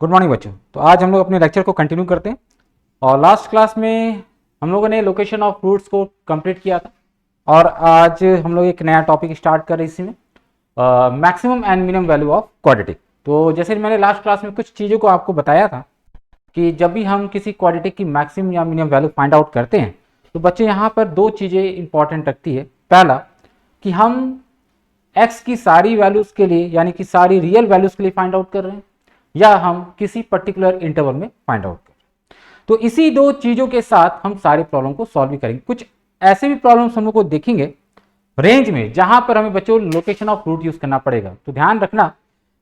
Good morning बच्चों। तो आज हम लोग अपने लेक्चर को कंटिन्यू करते हैं और लास्ट क्लास में हम लोगों ने लोकेशन ऑफ रूट्स को कंप्लीट किया था और आज हम लोग एक नया टॉपिक स्टार्ट कर रहे हैं इसी में maximum and minimum value of quadratic. तो जैसे मैंने लास्ट क्लास में कुछ चीज़ों को आपको बताया था कि जब भी हम किसी क्वाड्रेटिक की मैक्सिमम या मिनिमम वैल्यू फाइंड आउट करते हैं तो बच्चे यहाँ पर दो चीज़ें इंपॉर्टेंट रखती है। पहला कि हम x की सारी वैल्यूज़ के लिए यानी कि सारी रियल वैल्यूज़ के लिए फाइंड आउट कर रहे हैं या हम किसी पर्टिकुलर इंटरवल में फाइंड आउट करें। तो इसी दो चीजों के साथ हम सारे प्रॉब्लम को सॉल्व भी करेंगे। कुछ ऐसे भी प्रॉब्लम्स हम लोग को देखेंगे रेंज में जहां पर हमें बच्चों लोकेशन ऑफ रूट यूज करना पड़ेगा। तो ध्यान रखना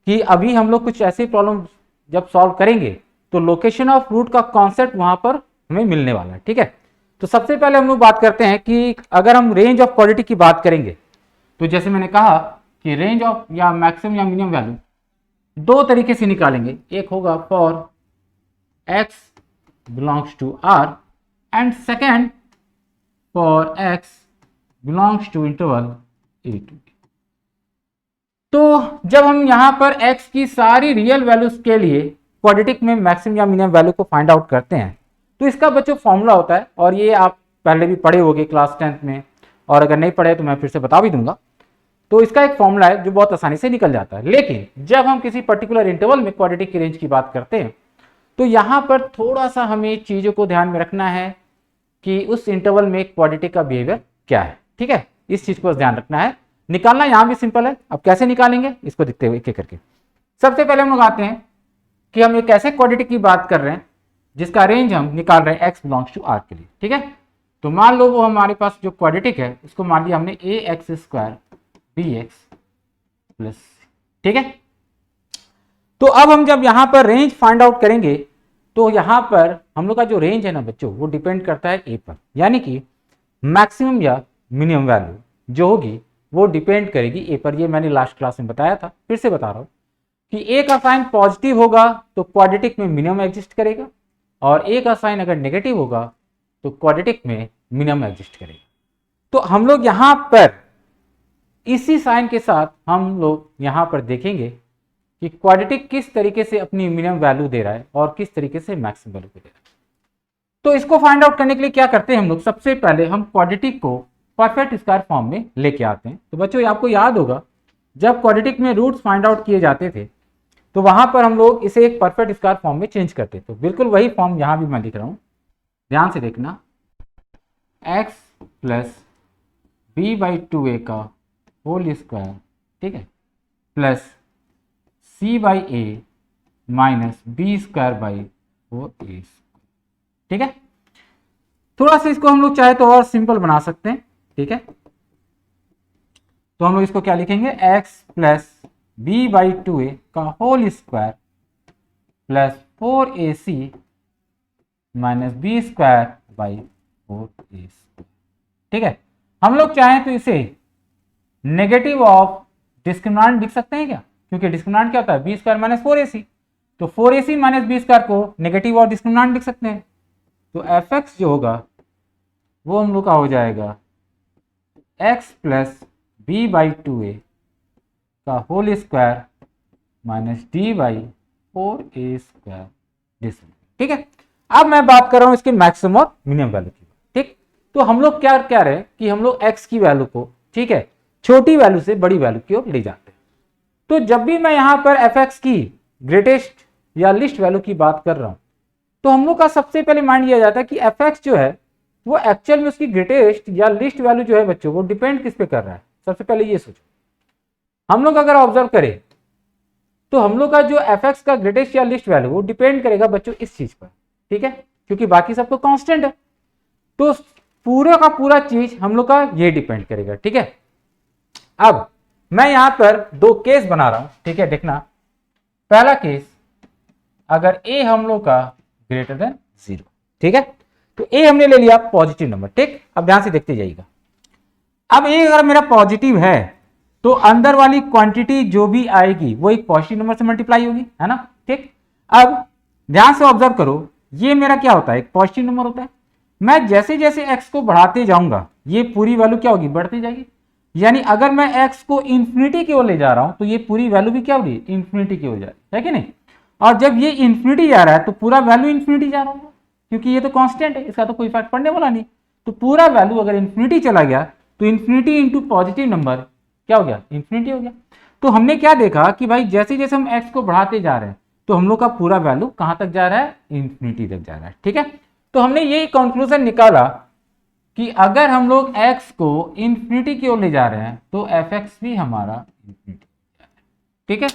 कि अभी हम लोग कुछ ऐसे प्रॉब्लम जब सॉल्व करेंगे तो लोकेशन ऑफ रूट का कॉन्सेप्ट वहां पर हमें मिलने वाला है। ठीक है, तो सबसे पहले हम लोग बात करते हैं कि अगर हम रेंज ऑफ क्वाड्रेटिक की बात करेंगे तो जैसे मैंने कहा कि रेंज ऑफ या मैक्सिमम या मिनिमम वैल्यू दो तरीके से निकालेंगे। एक होगा for x belongs to r and second for x belongs to interval a to b। तो जब हम यहां पर x की सारी रियल वैल्यूज के लिए क्वाड्रेटिक में मैक्सिमम या मिनिमम वैल्यू को फाइंड आउट करते हैं तो इसका बच्चों फॉर्मूला होता है और ये आप पहले भी पढ़े होंगे क्लास 10th में, और अगर नहीं पढ़े तो मैं फिर से बता भी दूंगा। तो इसका एक फॉर्मूला है जो बहुत आसानी से निकल जाता है। लेकिन जब हम किसी पर्टिकुलर इंटरवल में क्वाड्रेटिक की रेंज की बात करते हैं तो यहां पर थोड़ा सा हमें चीजों को ध्यान में रखना है कि उस इंटरवल में क्वाड्रेटिक का बिहेवियर क्या है। ठीक है, इस चीज को ध्यान रखना है। निकालना यहां भी सिंपल है। अब कैसे निकालेंगे इसको देखते हुए एक एक करके। सबसे पहले हम लोग आते हैं कि हम एक ऐसे क्वाड्रेटिक की बात कर रहे हैं जिसका रेंज हम निकाल रहे हैं x बिलोंग्स टू r के लिए। ठीक है, तो मान लो वो हमारे पास जो क्वाड्रेटिक है उसको मान लिया हमने ax² bx प्लस। ठीक है, तो अब हम जब यहां पर रेंज फाइंड आउट करेंगे तो यहां पर हम लोग का जो रेंज है ना बच्चों वो डिपेंड करता है a पर, यानी कि मैक्सिमम या मिनिमम वैल्यू जो होगी वो डिपेंड करेगी a पर। ये मैंने लास्ट क्लास में बताया था, फिर से बता रहा हूं कि a का साइन पॉजिटिव होगा तो क्वाड्रेटिक में मिनिमम एग्जिस्ट करेगा और a का साइन अगर नेगेटिव होगा तो क्वाड्रेटिक में मिनिमम एग्जिस्ट करेगा। तो हम लोग यहां पर इसी साइन के साथ हम लोग यहां पर देखेंगे कि क्वाड्रेटिक किस तरीके से अपनी मिनिमम वैल्यू दे रहा है और किस तरीके से मैक्सिमम वैल्यू दे रहा है। तो इसको फाइंड आउट करने के लिए क्या करते हैं हम लोग, सबसे पहले हम क्वाड्रेटिक को परफेक्ट स्क्वायर फॉर्म में लेके आते हैं। तो बच्चों आपको याद होगा जब क्वाड्रेटिक में रूट्स फाइंड आउट किए जाते थे तो वहां पर हम लोग इसे एक परफेक्ट स्क्वायर फॉर्म में चेंज करते। तो बिल्कुल वही फॉर्म यहां भी मैं लिख रहा हूं, ध्यान से देखना। x प्लस b/2a का होल स्क्वायर, ठीक है, प्लस c/a माइनस b²/4a। ठीक है, थोड़ा सा इसको हम लोग चाहे तो और सिंपल बना सकते हैं। ठीक है, तो हम लोग इसको क्या लिखेंगे, x प्लस b/2a का whole square plus 4ac minus b²/4a। ठीक है, हम लोग चाहें तो इसे नेगेटिव ऑफ डिस्क्रिमिनेंट लिख सकते हैं क्या, क्योंकि डिस्क्रिमिनेंट क्या होता है b² माइनस 4ac, तो 4ac माइनस b² को नेगेटिव ऑफ डिस्क्रिमिनेंट लिख सकते हैं। तो fx जो होगा वो हम लोग का हो जाएगा x प्लस b/2a का होल स्क्वायर माइनस d/4a²। ठीक है, अब मैं बात कर रहा हूं इसके मैक्सिमम और मिनिमम वैल्यू की। ठीक, तो हम लोग क्या कह रहे हैं कि हम लोग x की वैल्यू को, ठीक है, छोटी वैल्यू से बड़ी वैल्यू की ओर ले जाते हैं। तो जब भी मैं यहां पर fx की ग्रेटेस्ट या लिस्ट वैल्यू की बात कर रहा हूं तो हम लोग का सबसे पहले माइंड किया जाता है कि fx जो है वो एक्चुअल में उसकी ग्रेटेस्ट या लिस्ट वैल्यू जो है बच्चों वो डिपेंड किस पे कर रहा है। सबसे पहले ये सोचो, हम लोग अगर ऑब्जर्व करें तो हम लोग का जो fx का ग्रेटेस्ट या लिस्ट वैल्यू वो डिपेंड करेगा बच्चों इस चीज पर। ठीक है, क्योंकि बाकी सब तो कांस्टेंट है, तो पूरा का पूरा चीज हम लोग का ये डिपेंड करेगा। ठीक है, अब मैं यहां पर दो केस बना रहा हूं। ठीक है, देखना, पहला केस अगर a हम लोग का ग्रेटर देन 0, ठीक है, तो a हमने ले लिया पॉजिटिव नंबर। ठीक, अब ध्यान से देखते जाइएगा। अब a अगर मेरा पॉजिटिव है तो अंदर वाली क्वांटिटी जो भी आएगी वो एक पॉजिटिव नंबर से मल्टीप्लाई होगी, है ना। ठीक, अब ध्यान से ऑब्जर्व करो, ये मेरा क्या होता है, एक पॉजिटिव नंबर होता है। मैं जैसे जैसे x को बढ़ाते जाऊंगा ये पूरी वैल्यू क्या होगी, बढ़ती जाएगी। यानी अगर मैं x को इंफिनिटी की ओर ले जा रहा हूं तो ये पूरी वैल्यू भी क्या होगी, इंफिनिटी की ओर जाए, है कि नहीं। और जब ये इन्फिनिटी जा रहा है तो पूरा वैल्यू इन्फिनिटी जा रहा होगा, क्योंकि ये तो कांस्टेंट है, इसका तो कोई इफेक्ट पड़ने वाला नहीं। तो पूरा वैल्यू अगर इन्फिनिटी चला गया तो इन्फिनिटी इंटू पॉजिटिव नंबर क्या हो गया, इन्फिनिटी हो गया। तो हमने क्या देखा कि भाई जैसे जैसे हम एक्स को बढ़ाते जा रहे हैं तो हम लोग का पूरा वैल्यू कहां तक जा रहा है, इन्फिनिटी तक जा रहा है। ठीक है, तो हमने ये कंक्लूजन निकाला कि अगर हम लोग x को इन्फिनिटी की ओर ले जा रहे हैं तो fx भी हमारा इन्फिनिटी। ठीक है,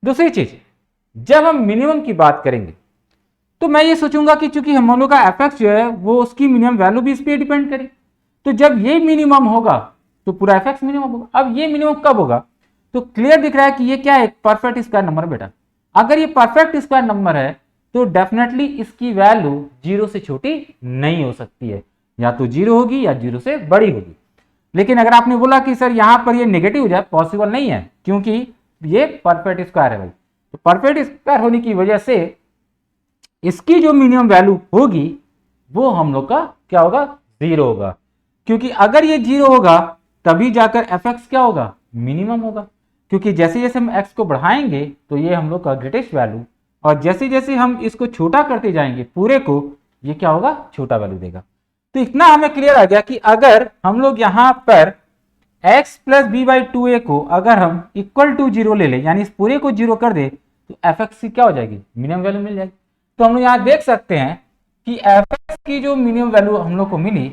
दूसरी चीज, जब हम मिनिमम की बात करेंगे तो मैं ये सोचूंगा कि चूंकि हम लोग का fx जो है वो उसकी मिनिमम वैल्यू भी इस पर डिपेंड करे, तो जब ये मिनिमम होगा तो पूरा fx मिनिमम होगा। अब ये मिनिमम कब होगा, तो क्लियर दिख रहा है कि ये क्या है, परफेक्ट स्क्वायर नंबर बेटा। अगर ये परफेक्ट स्क्वायर नंबर है तो डेफिनेटली इसकी वैल्यू 0 से छोटी नहीं हो सकती है, या तो 0 होगी या 0 से बड़ी होगी। लेकिन अगर आपने बोला कि सर यहां पर ये नेगेटिव हो जाए, पॉसिबल नहीं है, क्योंकि ये परफेक्ट स्क्वायर है भाई। तो परफेक्ट स्क्वायर होने की वजह से इसकी जो मिनिमम वैल्यू होगी वो हम लोग का क्या होगा, 0 होगा, क्योंकि अगर ये 0 होगा तभी जाकर fx क्या होगा, मिनिमम होगा। क्योंकि जैसे जैसे हम x को बढ़ाएंगे तो ये हम लोग का ग्रेटेस्ट वैल्यू, और जैसे जैसे हम इसको छोटा करते जाएंगे पूरे को, ये क्या होगा, छोटा वैल्यू देगा। तो इतना हमें क्लियर आ गया कि अगर हम लोग यहां पर x plus B by 2a को अगर हम इक्वल टू 0 ले लें, यानी इस पूरे को 0 कर दे, तो fx की क्या हो जाएगी, मिनिमम वैल्यू मिल जाएगी। तो हम लोग यहां देख सकते हैं कि fx की जो मिनिमम वैल्यू हम लोग को मिली,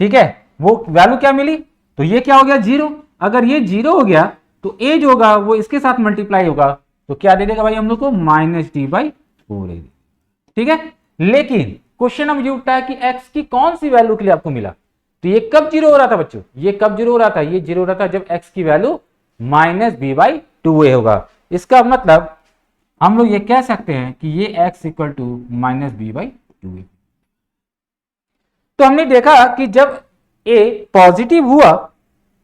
ठीक है, वो वैल्यू क्या मिली, तो ये क्या हो गया, 0। अगर ये 0 हो गया तो a जो होगा वो इसके साथ मल्टीप्लाई होगा, तो क्या दे देगा भाई हम लोग को, -d/4a। ठीक है, लेकिन क्वेश्चन अब ये उठता है कि x की कौन सी वैल्यू के लिए आपको मिला। तो ये कब 0 हो रहा था बच्चों, ये कब 0 हो रहा था, ये 0 हो रहा था जब x की वैल्यू -b/2a होगा। इसका मतलब हम लोग ये कह सकते हैं कि ये x इक्वल टू -b/2a। तो हमने देखा कि जब a पॉजिटिव हुआ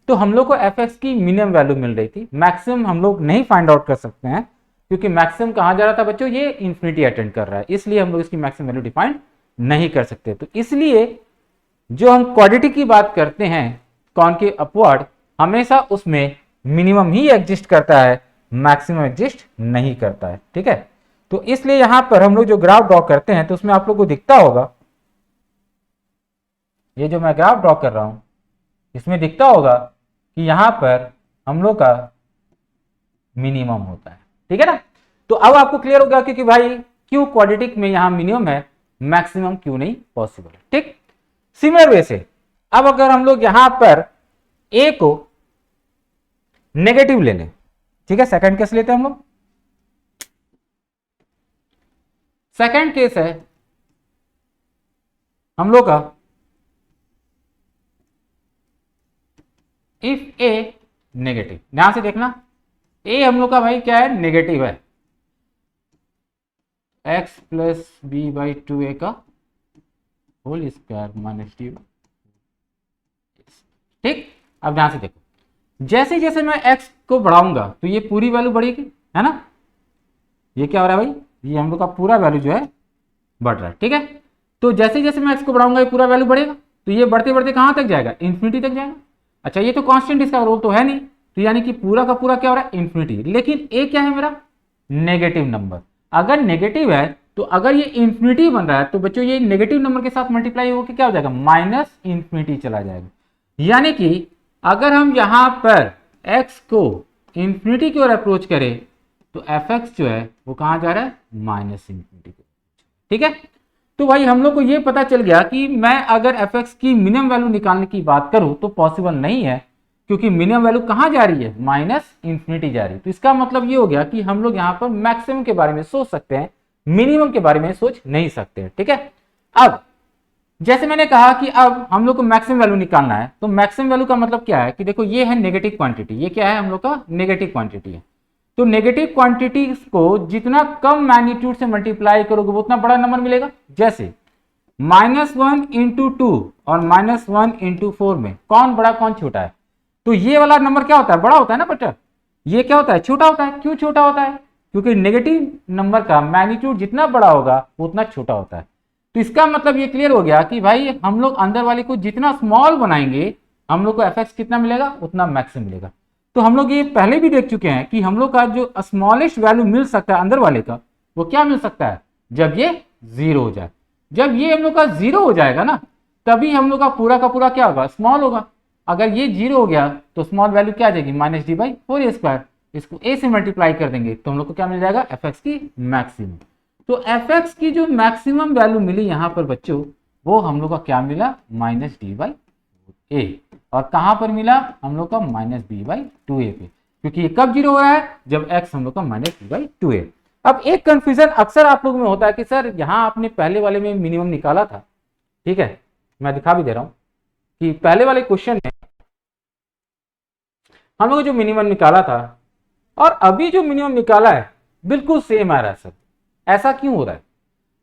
तो हम लोग को fx की मिनिमम वैल्यू मिल रही थी। मैक्सिमम हम लोग नहीं फाइंड आउट कर सकते हैं, क्योंकि मैक्सिमम कहां जा रहा था बच्चों, ये इन्फिनिटी अटेंड कर रहा है, इसलिए हम लोग इसकी मैक्सिमम वैल्यू डिफाइन नहीं कर सकते। तो इसलिए जो हम क्वाड्रेटिक की बात करते हैं कॉनकेव अपवर्ड, हमेशा उसमें मिनिमम ही एग्जिस्ट करता है, मैक्सिमम एग्जिस्ट नहीं करता है। ठीक है, तो इसलिए यहां पर हम लोग जो ग्राफ ड्रॉ करते हैं तो उसमें आप लोग को दिखता होगा, ये जो मैं ग्राफ ड्रॉ कर रहा हूं इसमें दिखता होगा कि यहां पर हम लोग का मिनिमम होता है। ठीक है ना, तो अब आपको क्लियर होगा कि भाई क्यों क्वाड्रेटिक में यहां मिनिमम है, मैक्सिमम क्यों नहीं पॉसिबल है। ठीक, सिमिलर वे से अब अगर हम लोग यहां पर a को नेगेटिव ले लें, ठीक है, सेकंड केस लेते हैं हम लोग। सेकंड केस है हम लोग का इफ a नेगेटिव, ध्यान से देखना, a हम लोग का भाई क्या है, नेगेटिव है, x plus B by 2a का होल स्क्वायर माइनस डी। ठीक, अब ध्यान से देखो, जैसे जैसे मैं x को बढ़ाऊंगा तो ये पूरी वैल्यू बढ़ेगी, है ना, ये क्या हो रहा है भाई, ये हम लोग का पूरा वैल्यू जो है बढ़ रहा है। ठीक है, तो जैसे जैसे मैं x को बढ़ाऊंगा ये पूरा वैल्यू बढ़ेगा, तो ये बढ़ते बढ़ते कहां तक जाएगा, इन्फिनिटी तक जाएगा। अच्छा, ये तो कांस्टेंट, इसका रोल तो है नहीं, तो यानी कि पूरा का पूरा क्या हो रहा है, इन्फिनिटी। लेकिन a क्या है मेरा, नेगेटिव नंबर। अगर नेगेटिव है तो अगर ये इन्फिनिटी बन रहा है तो बच्चों ये नेगेटिव नंबर के साथ मल्टीप्लाई होकर क्या हो जाएगा, माइनस इन्फिनिटी चला जाएगा। यानी कि अगर हम यहां पर x को इन्फिनिटी की ओर अप्रोच करें तो fx जो है वो कहां जा रहा है, माइनस इन्फिनिटी। ठीक है, तो भाई हम लोग को ये पता चल गया कि मैं अगर fx की मिनिमम वैल्यू निकालने की बात करूं तो पॉसिबल नहीं है, क्योंकि मिनिमम वैल्यू कहां जा रही है, माइनस इन्फिनिटी जा रही है। तो इसका मतलब ये हो गया कि हम लोग यहां पर मैक्सिमम के बारे में सोच सकते हैं, मिनिमम के बारे में सोच नहीं सकते। ठीक है, अब जैसे मैंने कहा कि अब हम लोग को मैक्सिमम वैल्यू निकालना है, तो मैक्सिमम वैल्यू का मतलब क्या है कि देखो ये है नेगेटिव क्वांटिटी, ये क्या है हम लोग का नेगेटिव क्वांटिटी है। तो नेगेटिव क्वांटिटी को जितना कम मैग्नीट्यूड से मल्टीप्लाई करोगे वो उतना बड़ा नंबर मिलेगा। जैसे -1 इंटू 2 और -1 इंटू 4 में कौन बड़ा कौन छोटा है, तो ये वाला नंबर क्या होता है, बड़ा होता है ना बेटा, ये क्या होता है, छोटा होता है। क्यों छोटा होता है, क्योंकि नेगेटिव नंबर का मैग्नीट्यूड जितना बड़ा होगा वो उतना छोटा होता है। तो इसका मतलब ये क्लियर हो गया कि भाई हम लोग अंदर वाले को जितना स्मॉल बनाएंगे हम लोग को fx कितना मिलेगा, उतना मैक्सिमम मिलेगा। तो हम लोग ये पहले भी देख चुके हैं कि हम लोग का जो स्मॉलेस्ट वैल्यू मिल सकता है अंदर वाले का, वो क्या मिल सकता है, जब ये 0 हो जाए। जब ये हम लोग का 0 हो जाएगा ना, तभी हम लोग का पूरा क्या होगा, स्मॉल होगा। अगर ये 0 हो गया तो स्मॉल वैल्यू क्या आ जाएगी, -d/4a²। इसको a से मल्टीप्लाई कर देंगे तो हम लोग को क्या मिल जाएगा, fx की मैक्सिमम। तो fx की जो मैक्सिमम वैल्यू मिली यहाँ पर बच्चों, वो हम लोग का क्या मिला, -d/a। और कहां पर मिला, हम लोग का -b/2a पे, क्योंकि ये कब 0 हो रहा है, जब x हम लोग का -b/2a। अब एक कंफ्यूजन अक्सर आप लोगों में होता है कि सर यहां आपने पहले वाले में मिनिमम निकाला था, ठीक है, मैं दिखा भी दे रहा हूं कि पहले वाले क्वेश्चन में हम लोग जो मिनिमम निकाला था और अभी जो मिनिमम निकाला है बिल्कुल सेम आ रहा है सर। ऐसा क्यों हो रहा है,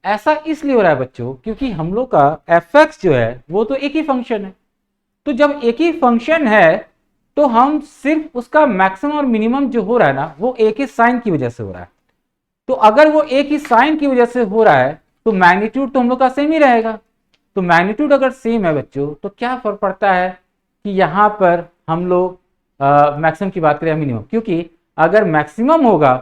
ऐसा इसलिए हो रहा है बच्चों क्योंकि हम लोग का fx जो है वो तो एक ही फंक्शन है। तो जब एक ही फंक्शन है तो हम सिर्फ उसका मैक्सिमम और मिनिमम जो हो रहा है ना, वो एक ही साइन की वजह से हो रहा है। तो अगर वो एक ही साइन की वजह से हो रहा है तो मैग्नीट्यूड तो हम लोग का सेम ही रहेगा। तो मैग्नीट्यूड अगर सेम है बच्चों तो क्या फर्क पड़ता है कि यहां पर हम लोग मैक्सिमम की बात करें मिनिमम, क्योंकि अगर मैक्सिमम होगा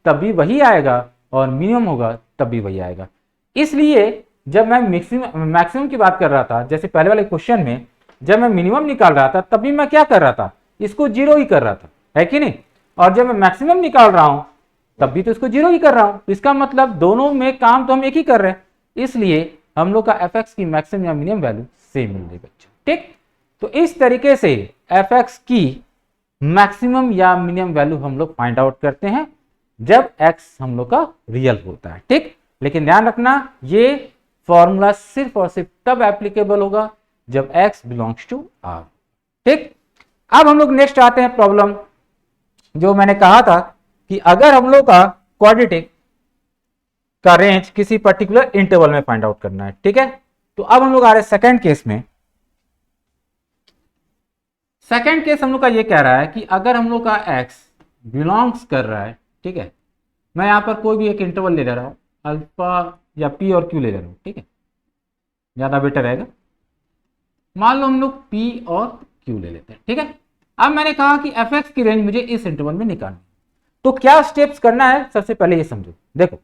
तब भी वही आएगा और मिनिमम होगा तब भी वही आएगा। इसलिए जब मैं मैक्सिमम की बात कर रहा था, जैसे पहले वाले क्वेश्चन में जब मैं मिनिमम निकाल रहा था तब भी मैं क्या कर रहा था, इसको 0 ही कर रहा था, है कि नहीं। और जब मैं मैक्सिमम निकाल रहा हूं तब भी तो इसको 0 ही कर रहा हूं। इसका मतलब दोनों में काम तो हम एक ही कर रहे हैं, इसलिए हम लोग का fx की मैक्सिमम या मिनिमम वैल्यू सेम मिल रही बच्चों, ठीक। तो इस तरीके से fx की मैक्सिमम या मिनिमम वैल्यू हम लोग फाइंड आउट करते हैं जब x हम लोग का रियल होता है, ठीक। लेकिन ध्यान रखना ये फॉर्मूला सिर्फ और सिर्फ तब एप्लीकेबल होगा जब x बिलोंग्स टू r, ठीक। अब हम लोग नेक्स्ट आते हैं प्रॉब्लम, जो मैंने कहा था कि अगर हम लोग का क्वाड्रेटिक का रेंज किसी पर्टिकुलर इंटरवल में फाइंड आउट करना है, ठीक है। तो अब हम लोग आ रहे हैं सेकंड केस में। सेकंड केस हम लोग का ये कह रहा है कि अगर हम लोग का x बिलोंग्स कर रहा है, ठीक है, मैं यहां पर कोई भी एक इंटरवल ले रहा हूं, अल्फा या p और q ले रहा हूं, ठीक है, ज्यादा बेटर रहेगा। मान लो हम लोग p और q ले लेते हैं, ठीक है। अब मैंने कहा कि fx की रेंज मुझे इस इंटरवल में निकालनी, तो क्या स्टेप्स करना है, सबसे पहले ये समझो। देखो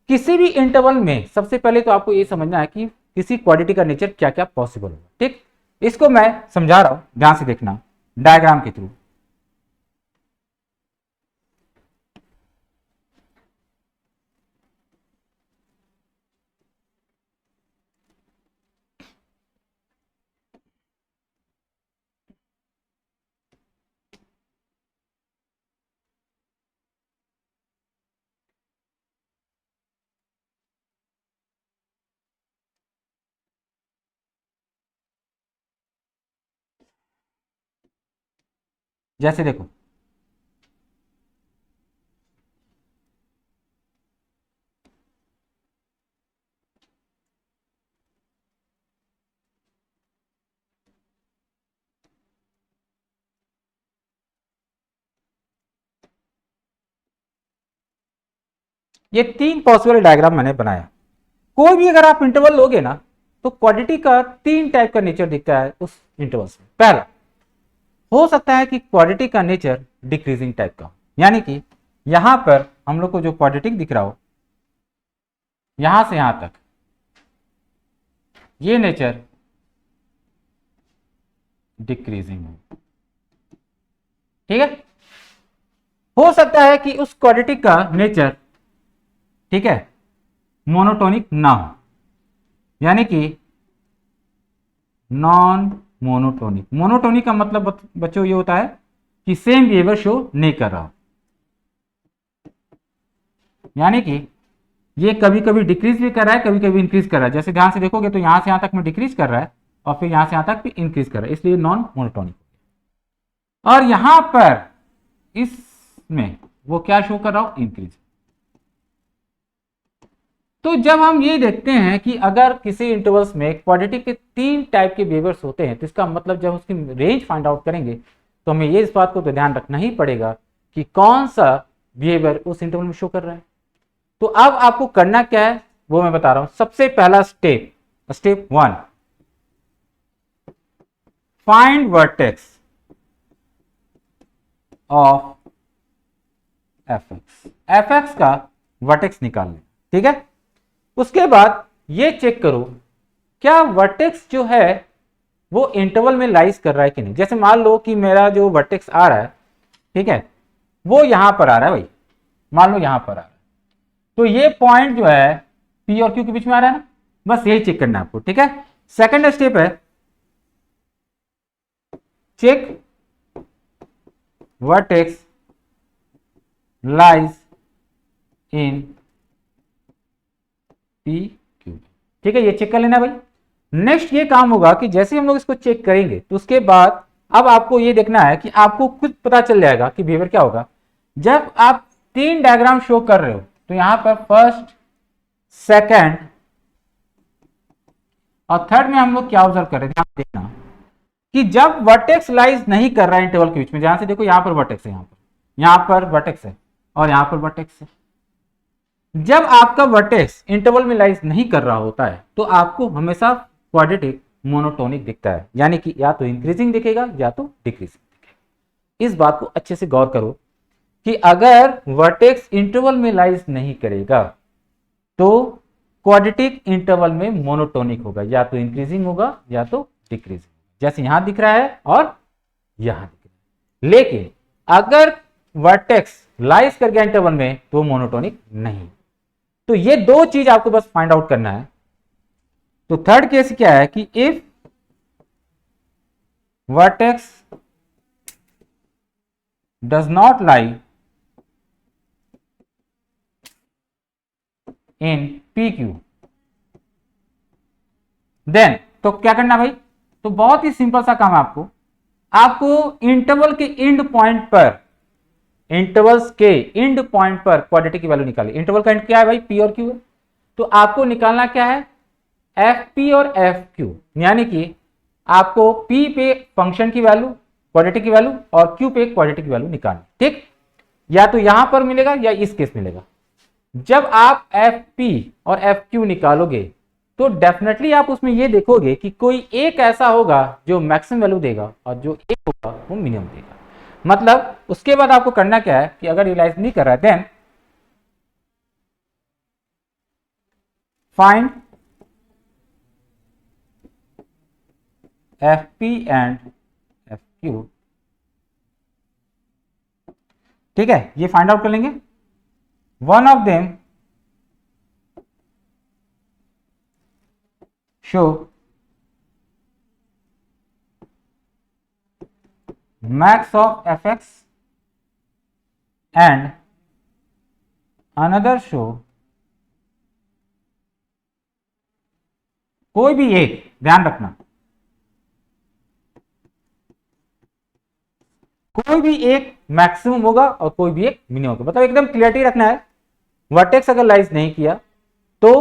किसी भी इंटरवल में सबसे पहले तो आपको ये समझना है कि किसी क्वांटिटी का नेचर क्या क्या पॉसिबल होगा, ठीक। इसको मैं समझा रहा हूं, ध्यान से देखना डायग्राम के थ्रू। जैसे देखो ये 3 पॉसिबल डायग्राम मैंने बनाया। कोई भी अगर आप इंटरवल लोगे ना तो क्वांटिटी का 3 टाइप का नेचर दिखता है उस इंटरवल में। पहला हो सकता है कि क्वाड्रेटिक का नेचर डिक्रीजिंग टाइप का, यानी कि यहां पर हम लोग को जो क्वाड्रेटिक दिख रहा हो यहां से यहां तक ये नेचर डिक्रीजिंग हो, ठीक है। हो सकता है कि उस क्वाड्रेटिक का नेचर, ठीक है, मोनोटोनिक ना हो, यानी कि नॉन मोनोटोनिक। मोनोटोनिक का मतलब बच्चों ये होता है कि सेम बिहेवियर शो नहीं कर रहा, यानी कि ये कभी कभी डिक्रीज भी कर रहा है, कभी कभी इंक्रीज कर रहा है। जैसे ध्यान से देखोगे तो यहां से यहां तक में डिक्रीज कर रहा है और फिर यहां से यहां तक भी इंक्रीज कर रहा है, इसलिए नॉन मोनोटोनिक। और यहां पर इसमें वो क्या शो कर रहा हो, इंक्रीज। तो जब हम ये देखते हैं कि अगर किसी इंटरवल्स में क्वाड्रेटिक के 3 टाइप के बिहेवियर्स होते हैं तो इसका मतलब जब उसकी रेंज फाइंड आउट करेंगे तो हमें ये इस बात को तो ध्यान रखना ही पड़ेगा कि कौन सा बिहेवियर उस इंटरवल में शो कर रहा है। तो अब आपको करना क्या है वो मैं बता रहा हूं। सबसे पहला step, step 1, find vertex of f x का वर्टेक्स निकाल लें, ठीक है। उसके बाद ये चेक करो क्या वर्टेक्स जो है वो इंटरवल में लाइज कर रहा है कि नहीं। जैसे मान लो कि मेरा जो वर्टेक्स आ रहा है, ठीक है, वो यहां पर आ रहा है भाई, मान लो यहां पर आ रहा है, तो ये पॉइंट जो है पी और क्यू के बीच में आ रहा है ना, बस यही चेक करना है आपको, ठीक है। सेकंड स्टेप है check vertex lies in P Q, ठीक है, ये चेक कर लेना भाई। नेक्स्ट ये काम होगा कि जैसे हम लोग इसको चेक करेंगे तो उसके बाद अब आपको ये देखना है कि आपको खुद पता चल जाएगा कि बिहेवियर क्या होगा जब आप 3 डायग्राम शो कर रहे हो। तो यहां पर फर्स्ट, सेकंड और थर्ड में हम लोग क्या ऑब्जर्व कर रहे थे, देखना कि जब वर्टेक्स लाइज नहीं कर रहा है इंटरवल के बीच में, जहां से देखो यहां पर वर्टेक्स है, यहां पर वर्टेक्स है और यहां पर वर्टेक्स है, जब आपका वर्टेक्स इंटरवल में लाइज नहीं कर रहा होता है तो आपको हमेशा क्वाड्रेटिक मोनोटोनिक दिखता है, यानी कि या तो इंक्रीजिंग दिखेगा या तो डिक्रीजिंग दिखेगा। इस बात को अच्छे से गौर करो कि अगर वर्टेक्स इंटरवल में लाइज नहीं करेगा तो क्वाड्रेटिक इंटरवल में मोनोटोनिक होगा, या तो इंक्रीजिंग होगा या तो डिक्रीजिंग, जैसे यहां दिख रहा है और यहां दिख रहा है। लेकिन अगर वर्टेक्स लाइज कर गया इंटरवल में तो मोनोटोनिक नहीं। तो ये दो चीज आपको बस फाइंड आउट करना है। तो थर्ड केस क्या है कि if vertex does not lie in P Q, then तो क्या करना भाई, तो बहुत ही सिंपल सा काम है आपको इंटरवल के एंड पॉइंट पर, इंटरवल्स के एंड पॉइंट पर क्वाड्रेटिक की वैल्यू निकालिए। इंटरवल का एंड क्या है भाई, पी और क्यू है, तो आपको निकालना क्या है, एफ पी और एफ क्यू, यानी कि आपको पी पे फंक्शन की वैल्यू, क्वाड्रेटिक की वैल्यू, और क्यू पे क्वाड्रेटिक की वैल्यू निकालनी, ठीक। या तो यहां पर मिलेगा या इस केस मिलेगा। जब आप एफ पी और एफ क्यू निकालोगे तो डेफिनेटली आप उसमें ये देखोगे कि कोई एक ऐसा होगा जो मैक्सिमम वैल्यू देगा और जो एक होगा वो मिनिमम देगा। मतलब उसके बाद आपको करना क्या है कि अगर रियलाइज नहीं कर रहा है then find F P and F Q, ठीक है, ये फाइंड आउट कर लेंगे। One of them show max of fx and another show, कोई भी एक, ध्यान रखना कोई भी एक मैक्सिमम होगा और कोई भी एक मिनिमम होगा। मतलब एकदम क्लियरिटी रखना है, वर्टेक्स अगर लाइज नहीं किया तो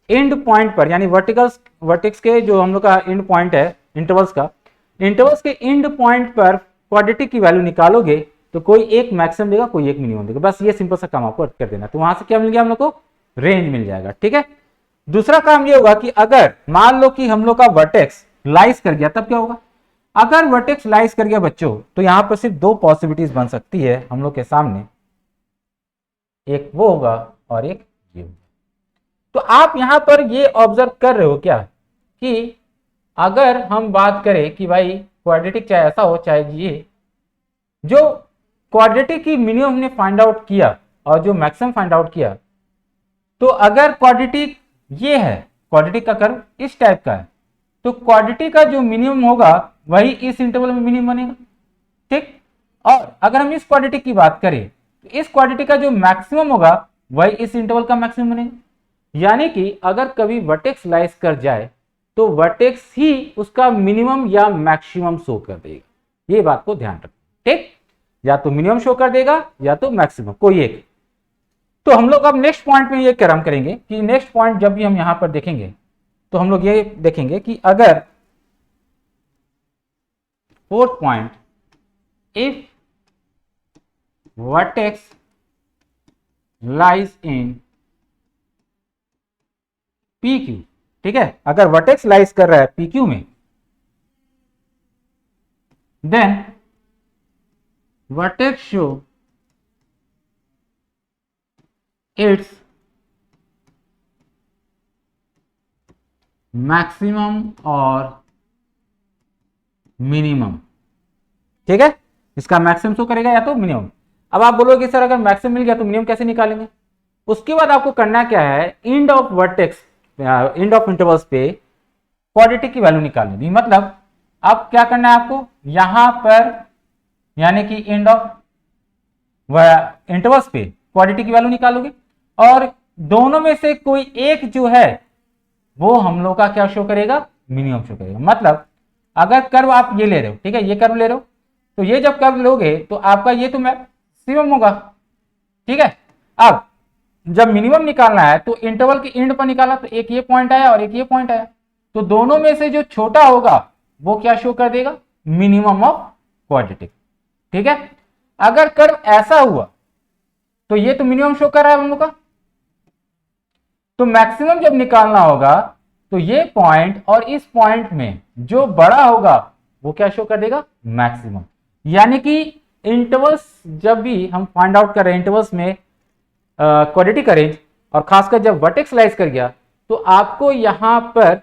एंड पॉइंट पर, यानी वर्टेक्स के जो हम लोग का एंड पॉइंट है इंटरवल्स का, इंटरवल्स के एंड पॉइंट पर क्वाड्रेटिक की वैल्यू निकालोगे तो कोई एक मैक्सिमम देगा कोई एक मिनिमम देगा। बस ये सिंपल सा काम आपको कर देना, तो वहां से क्या मिल गया हम लोग को, रेंज मिल जाएगा, ठीक है। दूसरा काम ये होगा कि अगर मान लो कि हम लोग का वर्टेक्स लाइज कर गया तब क्या होगा। अगर वर्टेक्स लाइज कर गया बच्चों तो यहां पर सिर्फ दो पॉसिबिलिटीज बन सकती है हम लोग के सामने, एक वो होगा और एक ये होगा। तो आप यहां पर ये ऑब्जर्व कर रहे हो क्या कि अगर हम बात करें कि भाई क्वाड्रेटिक चाहे ऐसा हो चाहे ये, जो क्वाड्रेटिक की मिनिमम हमने फाइंड आउट किया और जो मैक्सिमम फाइंड आउट किया, तो अगर क्वाड्रेटिक ये है, क्वाड्रेटिक का कर्व इस टाइप का है, तो क्वाड्रेटिक का जो मिनिमम होगा वही इस इंटरवल में मिनिमम बनेगा, ठीक। और अगर हम इस क्वाड्रेटिक की बात करें तो इस क्वाड्रेटिक का जो मैक्सिमम होगा वही इस इंटरवल का मैक्सिमम बनेगा। यानी कि अगर कभी वर्टेक्स लाइज कर जाए तो वर्टेक्स ही उसका मिनिमम या मैक्सिमम शो कर देगा। ये बात को ध्यान रखो, ठीक, या तो मिनिमम शो कर देगा या तो मैक्सिमम, कोई एक। तो हम लोग अब नेक्स्ट पॉइंट में ये क्रम करेंगे कि नेक्स्ट पॉइंट जब भी हम यहां पर देखेंगे तो हम लोग ये देखेंगे कि अगर fourth point, if vertex lies in P Q, ठीक है, अगर वर्टेक्स लाइज कर रहा है पी क्यू में, then vertex show its maximum और मिनिमम। ठीक है, इसका मैक्सिमम शो करेगा या तो मिनिमम। अब आप बोलोगे सर अगर मैक्सिमम मिल गया तो मिनिमम कैसे निकालेंगे? उसके बाद आपको करना क्या है, end of vertex, end of intervals पे क्वाड्रेटिक की वैल्यू निकालनी थी। मतलब अब क्या करना है आपको, यहां पर यानी कि एंड ऑफ इंटरवल्स पे क्वाड्रेटिक की वैल्यू निकालोगे और दोनों में से कोई एक जो है वो हम लोग का क्या शो करेगा, मिनिमम शो करेगा। मतलब अगर कर्व आप ये ले रहे हो, ठीक है, ये कर्व ले रहे हो, तो ये जब कर्व लोगे तो आपका ये तो मैक्सिमम होगा। ठीक है, अब जब मिनिमम निकालना है तो इंटरवल के एंड पर निकाला तो एक ये पॉइंट आया और एक ये पॉइंट आया, तो दोनों में से जो छोटा होगा वो क्या शो कर देगा, मिनिमम ऑफ क्वाड्रेटिक। ठीक है, अगर कर्व ऐसा हुआ तो ये तो मिनिमम शो कर रहा है हम लोग का, तो मैक्सिमम जब निकालना होगा तो ये पॉइंट और इस पॉइंट में जो बड़ा होगा वो क्या शो कर देगा, मैक्सिमम। यानी कि इंटरवल्स जब भी हम फाइंड आउट कर रहे हैं इंटरवल्स में क्वाड्रेटिक रेंज, और खासकर जब वर्टेक्स स्लाइस कर गया तो आपको यहां पर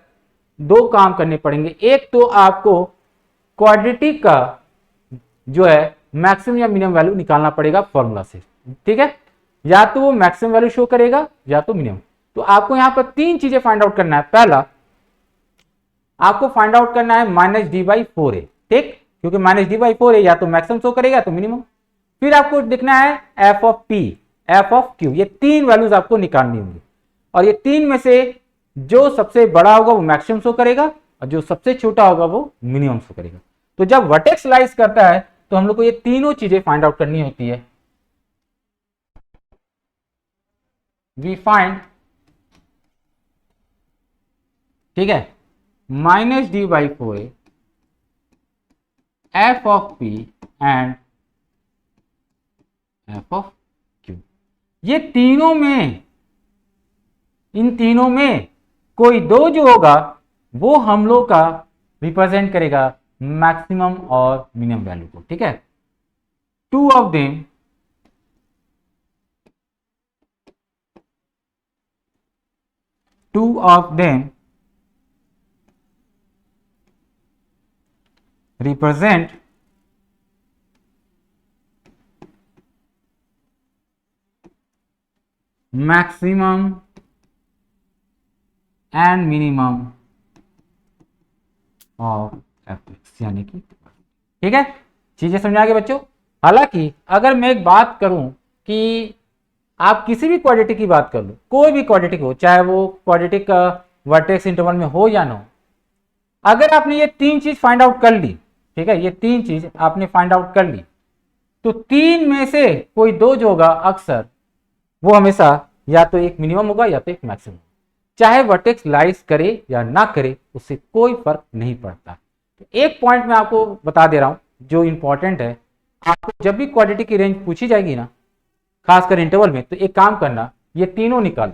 दो काम करने पड़ेंगे। एक तो आपको क्वाड्रेटिक का जो है मैक्सिमम या मिनिमम वैल्यू निकालना पड़ेगा फॉर्मूला से। ठीक है, या तो वो मैक्सिमम वैल्यू शो करेगा या तो मिनिमम। तो आपको यहां पर तीन चीजें फाइंड आउट करना है। पहला आपको फाइंड आउट करना है -d/4a, ठीक, क्योंकि -d/4a या तो मैक्सिमम शो करेगा तो मिनिमम। फिर आपको देखना है f of p, f of q, ये तीन वैल्यूज आपको निकालनी होंगी और ये तीन में से जो सबसे बड़ा होगा वो मैक्सिमम शो करेगा और जो सबसे छोटा होगा वो मिनिमम शो करेगा। तो जब वर्टेक्स स्लाइस करता है तो हम लोग को ये तीनों चीजें फाइंड आउट करनी होती है। वी फाइंड, ठीक है, -d/4a, f of p and f of q। ये तीनों में, इन तीनों में कोई दो जो होगा वो हम लोग का रिप्रेजेंट करेगा मैक्सिमम और मिनिमम वैल्यू को। ठीक है, two of them represent maximum and minimum of fx, यानी कि, ठीक है, चीजें समझ आ गई बच्चों। हालांकि अगर मैं एक बात करूं कि आप किसी भी क्वाड्रेटिक की बात कर लो, कोई भी क्वाड्रेटिक हो, चाहे वो क्वाड्रेटिक वर्टेक्स इंटरवल में हो या ना हो, अगर आपने ये तीन चीज फाइंड आउट कर ली, ठीक है, ये तीन चीज आपने फाइंड आउट कर ली, तो तीन में से कोई दो जो होगा अक्सर वो हमेशा या तो एक मिनिमम होगा या तो एक मैक्सिमम। चाहे वर्टेक्स स्लाइस करे या ना करे उससे कोई फर्क नहीं पड़ता। तो एक पॉइंट मैं आपको बता दे रहा हूं जो इंपॉर्टेंट है, आपको जब भी क्वाड्रेटिक की रेंज पूछी जाएगी ना, खासकर इंटरवल में, तो एक काम करना, ये तीनों निकालो,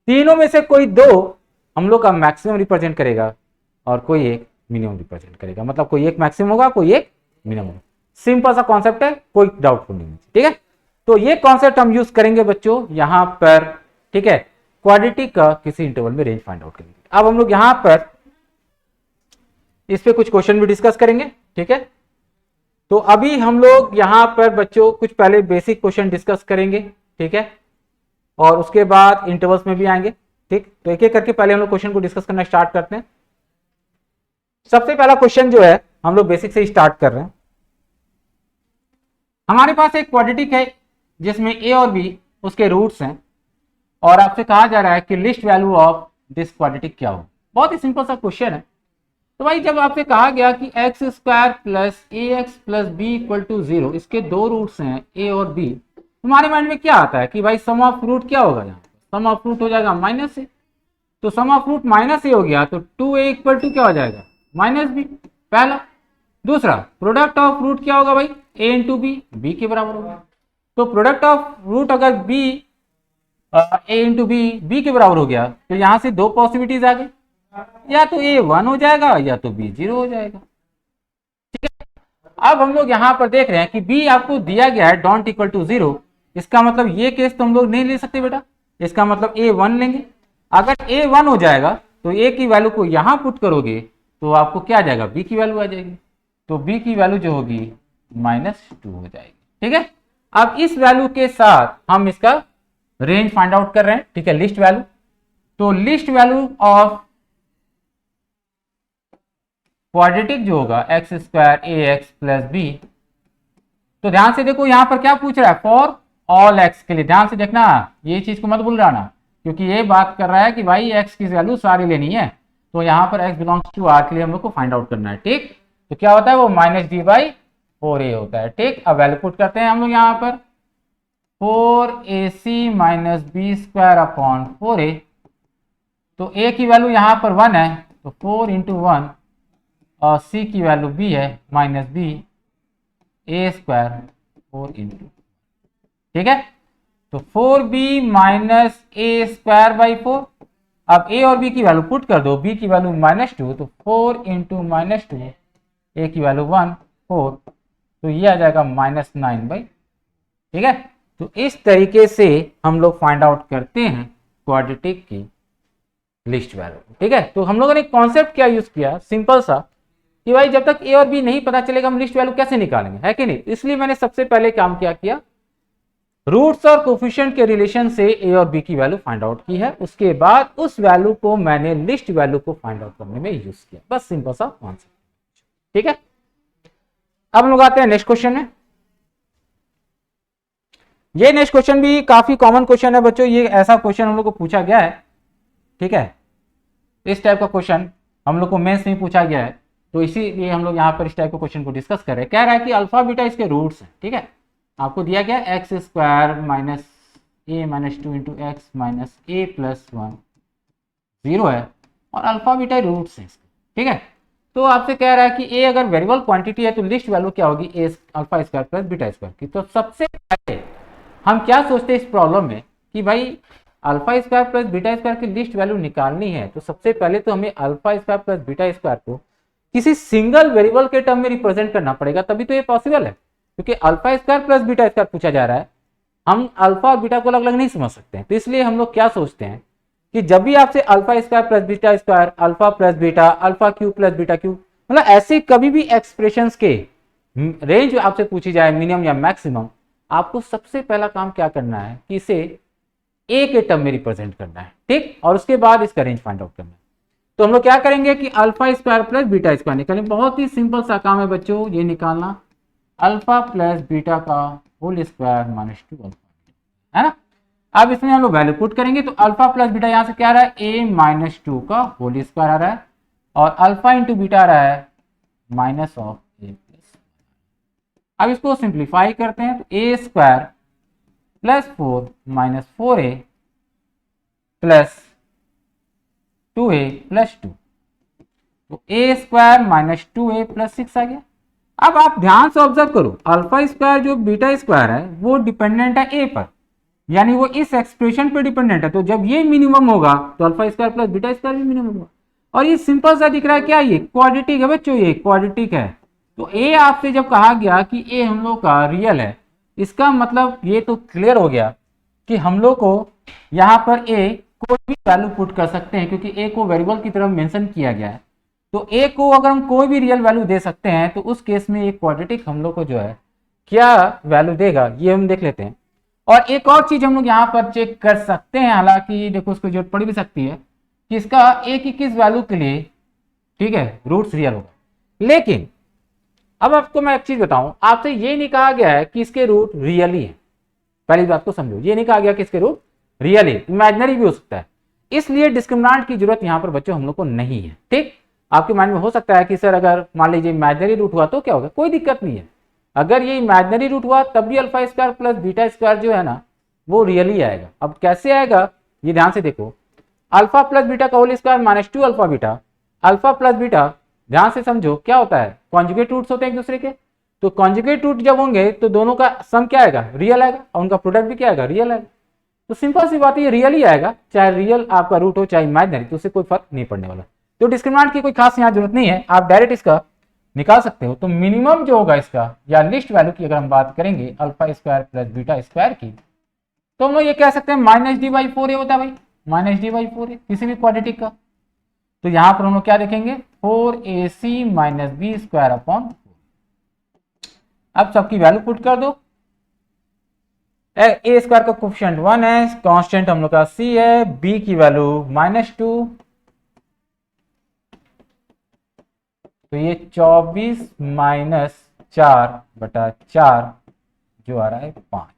तीनों में से कोई दो हम लोग का मैक्सिमम रिप्रेजेंट करेगा और कोई एक मिनिमम रिप्रेजेंट करेगा। मतलब कोई एक मैक्सिमम होगा कोई एक मिनिमम होगा। सिंपल सा कॉन्सेप्ट है, कोई डाउटफुल नहीं है। ठीक है, तो ये कॉन्सेप्ट हम यूज करेंगे बच्चों यहां पर। ठीक है, क्वाड्रेटिक का किसी इंटरवल में रेंज फाइंड आउट करेंगे। अब हम लोग यहां पर इस पे कुछ क्वेश्चन भी डिस्कस करेंगे। ठीक है, तो अभी हम लोग यहां पर बच्चों कुछ पहले बेसिक क्वेश्चन डिस्कस करेंगे। ठीक है, और उसके बाद इंटरवल्स में भी आएंगे। ठीक, तो एक एक करके पहले हम लोग क्वेश्चन को डिस्कस करना स्टार्ट करते हैं। सबसे पहला क्वेश्चन जो है हम लोग बेसिक से स्टार्ट कर रहे हैं। हमारे पास एक क्वाड्रेटिक है जिसमें a और b उसके रूट्स हैं और आपसे कहा जा रहा है कि list value of this quadratic क्या हो। बहुत ही सिंपल सा क्वेश्चन है। तो भाई जब आपसे कहा गया कि x square plus A x plus B equal to 0, इसके दो रूट्स हैं a और b, तुम्हारे माइंड में क्या आता है कि भाई सम ऑफ रूट क्या होगा? यहाँ सम ऑफ रूट हो जाएगा -a। तो सम ऑफ रूट -a हो गया तो 2a इक्वल टू क्या हो जाएगा? -b, पहला। दूसरा, प्रोडक्ट ऑफ रूट क्या होगा भाई? a इंटू बी, बी के बराबर होगा। तो प्रोडक्ट ऑफ रूट अगर b a into B, B के बराबर हो गया तो यहां से दो पॉसिबिलिटीज आ गई, या तो a 1 हो जाएगा या तो b 0 हो जाएगा। ठीक है, अब हम लोग यहाँ पर देख रहे हैं कि b आपको दिया गया है डोंट इक्वल टू 0, इसका मतलब ये केस तो हम लोग नहीं ले सकते बेटा, इसका मतलब a 1 लेंगे। अगर a 1 हो जाएगा तो a की वैल्यू को यहाँ पुट करोगे तो आपको क्या आ जाएगा, b की वैल्यू आ जाएगी, तो b की वैल्यू जो होगी -2 हो जाएगी। ठीक है, अब इस वैल्यू के साथ हम इसका रेंज फाइंड आउट कर रहे हैं। ठीक है, लिस्ट वैल्यू, तो लिस्ट वैल्यू ऑफ क्वाड्रेटिक जो होगा x square ax plus B, तो ध्यान से देखो यहां पर क्या पूछ रहा है, फॉर ऑल x के लिए। ध्यान से देखना, ये चीज को मत भूल जाना, क्योंकि ये बात कर रहा है कि भाई x की वैल्यू सारी लेनी है, तो यहाँ पर x बिलोंग्स टू r के लिए हम लोग को फाइंड आउट करना है। ठीक, तो क्या होता है वो -d/4a होता है। ठीक, अब वैल्यू पुट करते हैं हम लोग यहाँ पर 4ac minus B square upon 4a, तो a की वैल्यू यहाँ पर 1 है, तो 4 इंटू 1 और c की वैल्यू b है -b a स्क्वायर 4 इंटू, ठीक है, तो 4b minus a square by 4। अब a और b की वैल्यू पुट कर दो, b की वैल्यू -2, तो 4 इंटू -2, a की वैल्यू 1 4, तो ये आ जाएगा -9/। ठीक है, तो इस तरीके से हम लोग फाइंड आउट करते हैं क्वाड्रेटिक की लिस्ट वैल्यू। ठीक है, तो हम लोगों ने कॉन्सेप्ट क्या यूज किया, सिंपल सा, कि भाई जब तक ए और बी नहीं पता चलेगा हम लिस्ट वैल्यू कैसे निकालेंगे, है कि नहीं। इसलिए मैंने सबसे पहले काम क्या किया, रूट्स और कोफिशिएंट के रिलेशन से ए और बी की वैल्यू फाइंड आउट की है, उसके बाद उस वैल्यू को मैंने लिस्ट वैल्यू को फाइंड आउट करने में यूज किया, बस सिंपल सा कॉन्सेप्ट। ठीक है, अब हम लोग आते हैं नेक्स्ट क्वेश्चन में। ये नेक्स्ट क्वेश्चन भी काफी कॉमन क्वेश्चन है बच्चों, ये ऐसा क्वेश्चन हम लोग को पूछा गया है। ठीक है, इस टाइप का क्वेश्चन हम लोग को मेंस में पूछा गया है, तो इसीलिए हम लोग यहाँ पर इस टाइप के क्वेश्चन को डिस्कस कर रहे हैं। कह रहा है कि अल्फा बीटा इसके रूट्स हैं। ठीक है, आपको दिया गया एक्स स्क्वायर माइनस ए माइनस 2 इंटू एक्स माइनस ए प्लस 1 0 है, और अल्फा बीटा रूट्स हैं इसके। ठीक है, तो आपसे कह रहा है कि ए अगर वेरिएबल क्वांटिटी है तो लिस्ट वैल्यू क्या होगी, a alpha square plus beta square की। तो सबसे पहले हम क्या सोचते हैं इस प्रॉब्लम में कि भाई alpha square plus beta square की लिस्ट वैल्यू निकालनी है, तो सबसे पहले तो हमें alpha square plus beta square को किसी सिंगल वेरिएबल के टर्म में रिप्रेजेंट करना पड़ेगा, तभी तो ये पॉसिबल है। क्योंकि alpha square plus beta square पूछा जा रहा है, हम अल्फा और बीटा को अलग अलग नहीं समझ सकते हैं। तो इसलिए हम लोग क्या सोचते हैं कि जब भी आपसे alpha square plus beta square, alpha plus beta, alpha cube plus beta cube, मतलब ऐसे कभी भी एक्सप्रेशंस के रेंज आपसे पूछी जाए मिनिमम या मैक्सिमम, आपको सबसे पहला काम क्या करना है कि इसे ए के टर्म में रिप्रेजेंट करना है। ठीक, और उसके बाद इसका रेंज फाइंड आउट करना है। तो हम लोग क्या करेंगे कि alpha square plus beta square निकालेंगे। बहुत ही सिंपल सा काम है बच्चों ये निकालना, अल्फा प्लस बीटा का होल स्क्वायर माइनस 2 अल्फा, है ना। अब इसमें हम लोग वैल्यू पुट करेंगे, तो अल्फा प्लस बीटा यहाँ से क्या आ रहा है, ए माइनस 2 का होल स्क्वायर आ रहा है, और अल्फा इंटू बीटा आ रहा है माइनस ऑफ ए प्लस। अब इसको सिंप्लीफाई करते हैं, तो ए square plus 4 minus 4a plus 2a plus 2, तो a square minus 2a plus 6 आ गया। अब आप ध्यान से ऑब्जर्व करो, अल्फा स्क्वायर जो बीटा स्क्वायर है वो डिपेंडेंट है a पर, यानी वो इस एक्सप्रेशन पे डिपेंडेंट है। तो जब ये मिनिमम होगा तो alpha square plus beta square भी मिनिमम होगा। और ये सिंपल सा दिख रहा है, क्या ये क्वाड्रेटिक है बच्चों, ये क्वाड्रेटिक है। तो a आपसे जब कहा गया कि a हम लोग का रियल है, इसका मतलब ये तो क्लियर हो गया कि हम लोग को यहाँ पर a कोई भी वैल्यू पुट कर सकते हैं, क्योंकि a को वेरिएबल की तरफ मेंशन किया गया है। तो a को अगर हम कोई भी रियल वैल्यू दे सकते हैं, तो उस केस में एक क्वाड्रेटिक हम लोग को जो है क्या वैल्यू देगा ये हम देख लेते हैं। और एक और चीज हम लोग यहाँ पर चेक कर सकते हैं, हालांकि देखो उसको जरूरत पड़ भी सकती है कि इसका a की किस वैल्यू के लिए, ठीक है, रूट्स रियल होगा। लेकिन अब आपको मैं एक चीज बताऊं, आपसे ये नहीं कहा गया है कि इसके रूट रियल ही है। पहली बात को समझो, ये नहीं कहा गया कि इसके रूट रियल है, इमेजिनरी भी हो सकता है। इसलिए डिस्क्रिमिनेंट की जरूरत यहाँ पर बच्चों हम लोग को नहीं है। ठीक, आपके माइंड में हो सकता है कि सर अगर मान लीजिए इमेजिनरी रूट हुआ तो क्या होगा, कोई दिक्कत नहीं है। अगर ये इमेजिनरी रूट हुआ तब भी alpha square plus beta square जो है ना वो रियल ही आएगा। अब कैसे आएगा ये ध्यान से देखो, अल्फा प्लस बीटा का whole square minus 2 alpha beta, alpha plus beta ध्यान से समझो क्या होता है, कॉन्जुगेट रूट्स होते हैं एक दूसरे के। तो कॉन्जुगेट रूट जब होंगे तो दोनों का सम क्या आएगा, रियल आएगा, और उनका प्रोडक्ट भी क्या आएगा, रियल आएगा। तो सिंपल सी बात है, ये रियल ही आएगा, चाहे रियल आपका रूट हो चाहे इमेजिनरी, तो उससे कोई फर्क नहीं पड़ने वाला। तो डिस्क्रिमिनेंट की कोई खास यहाँ जरूरत नहीं है, आप डायरेक्ट इसका निकाल सकते हो। तो मिनिमम जो होगा इसका या लिस्ट वैल्यू की अगर हम बात करेंगे alpha square plus beta square की, तो हम लोग ये कह सकते हैं माइनस डी बाई फोर, ये होता है भाई माइनस डी बाई फोर है किसी भी क्वाड्रेटिक का। तो यहां पर हम लोग क्या देखेंगे, 4ac minus B square upon. अब सबकी वैल्यू पुट कर दो। ए स्क्वायर का कोफिशिएंट 1 है, कांस्टेंट हम लोग का सी है, बी की वैल्यू -2, तो ये 24 माइनस 4/4 जो आ रहा है 5,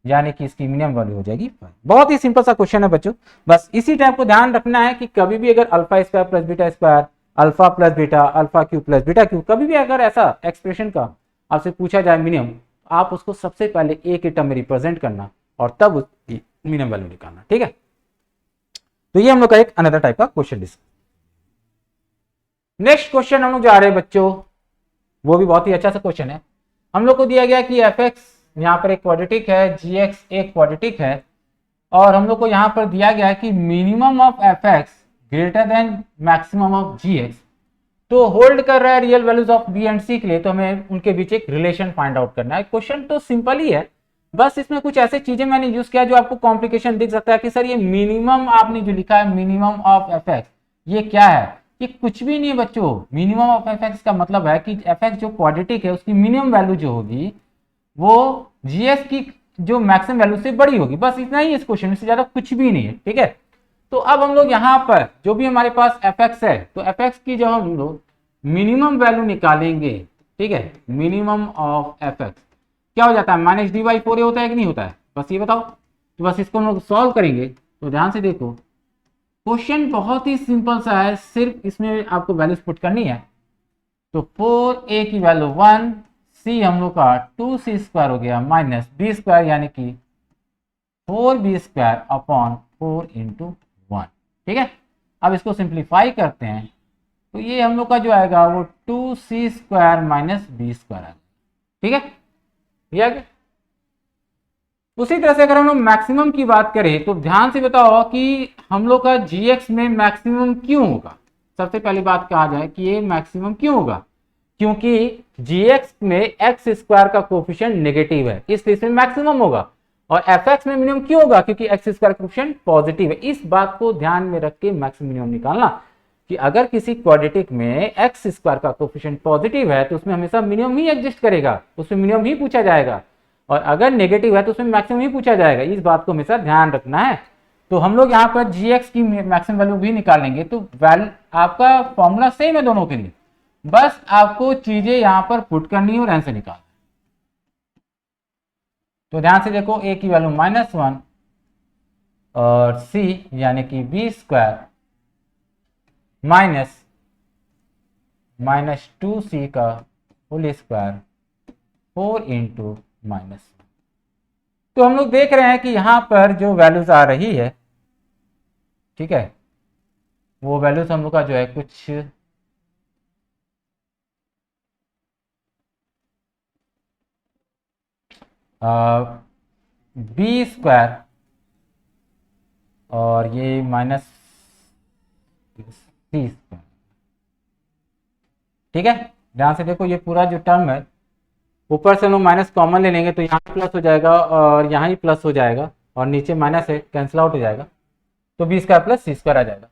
यानी कि इसकी मिनिमम वैल्यू हो जाएगी 5। बहुत ही सिंपल सा क्वेश्चन है बच्चों, बस इसी टाइप को ध्यान रखना है कि कभी भी अगर alpha square plus beta square, alpha plus beta, alpha cube plus beta cube, कभी भी अगर ऐसा एक्सप्रेशन का आपसे पूछा जाए मिनिमम, आप उसको सबसे पहले ए के टर्म में रिप्रेजेंट करना और तब उसकी मिनिमम वैल्यू निकालना, ठीक है। तो ये हम लोग का एक अनदर टाइप का क्वेश्चन डिस्कस। नेक्स्ट क्वेश्चन हम लोग जा रहे हैं बच्चों, वो भी बहुत ही अच्छा सा क्वेश्चन है। हम लोग को दिया गया कि एफ एक्स यहाँ पर एक क्वाड्रेटिक है, जी एक्स एक क्वाड्रेटिक है, और हम लोग को यहाँ पर दिया गया है कि minimum of f x greater than maximum of g x. तो होल्ड कर रहा है real values of b and c के लिए, तो हमें उनके बीच एक रिलेशन फाइंड आउट करना है। क्वेश्चन तो सिंपल ही है, बस इसमें कुछ ऐसे चीजें मैंने यूज किया जो आपको कॉम्प्लिकेशन दिख सकता है कि सर ये मिनिमम आपने जो लिखा है मिनिमम ऑफ एफ एक्स, ये क्या है? ये कुछ भी नहीं है बच्चों। मिनिमम ऑफ एफ एक्स का मतलब है कि एफ एक्स जो क्वाड्रेटिक है उसकी मिनिमम वैल्यू जो होगी वो जीएस की जो मैक्सिमम वैल्यू से बड़ी होगी, बस इतना ही इस क्वेश्चन में, से ज्यादा कुछ भी नहीं है, ठीक है। तो अब हम लोग यहाँ पर जो भी हमारे पास एफ एक्स है, तो एफ एक्स की जब हम लोग मिनिमम वैल्यू निकालेंगे, ठीक है, मिनिमम ऑफ एफ एक्स क्या हो जाता है, माइनस डी बाई फोर होता है कि नहीं होता है, बस ये बताओ। तो बस इसको हम लोग सॉल्व करेंगे। तो ध्यान से देखो, क्वेश्चन बहुत ही सिंपल सा है, सिर्फ इसमें आपको वैल्यूज पुट करनी है। तो 4a की वैल्यू 1, c हम लोग का 2c स्क्वायर हो गया माइनस बी स्क्वायर यानी कि 4b स्क्वायर अपॉन 4 इंटू 1, ठीक है। अब इसको सिंप्लीफाई करते हैं तो ये हम लोग का जो आएगा वो 2c square minus B square आएगा, ठीक है। ये आ गया। उसी तरह से अगर हम लोग मैक्सिमम की बात करें तो ध्यान से बताओ कि हम लोग का जीएक्स में मैक्सिमम क्यों होगा। सबसे पहली बात कहा जाए कि ये मैक्सिमम क्यों होगा, क्योंकि जीएक्स में एक्स स्क्वायर का कोफिशिएंट नेगेटिव है, इसलिए इसमें मैक्सिमम होगा। और एफ एक्स में मिनिमम क्यों होगा, क्योंकि एक्स स्क्वायर का कोफिशिएंट पॉजिटिव है। इस बात को ध्यान में रख के मैक्सिमम मिनिमम निकालना कि अगर किसी क्वाड्रेटिक में एक्स स्क्वायर का कोफिशिएंट पॉजिटिव है तो उसमें हमेशा मिनिमम ही एग्जिस्ट करेगा, उसमें मिनिमम ही पूछा जाएगा, और अगर नेगेटिव है तो उसमें मैक्सिमम ही पूछा जाएगा। इस बात को हमेशा ध्यान रखना है। तो हम लोग यहाँ पर जीएक्स की मैक्सिमम वैल्यू भी निकालेंगे। तो आपका फॉर्मूला सेम है दोनों के लिए, बस आपको चीजें यहाँ पर पुट करनी है और आंसर निकालना। तो ध्यान से देखो, a की वैल्यू -1 और c यानी कि बी स्क्वायर माइनस 2c का होल स्क्वायर 4 इंटू -1। तो हम लोग देख रहे हैं कि यहां पर जो वैल्यूज आ रही है, ठीक है, वो वैल्यूज हम लोग का जो है कुछ बी स्क्वायर और ये माइनस सी स्क्वायर, ठीक है। ध्यान से देखो, ये पूरा जो टर्म है ऊपर से हम लोग माइनस कॉमन ले लेंगे तो यहाँ प्लस हो जाएगा और यहाँ ही प्लस हो जाएगा और नीचे माइनस है, कैंसिल आउट हो जाएगा, तो बी स्क्वायर प्लस सी स्क्वायर आ जाएगा।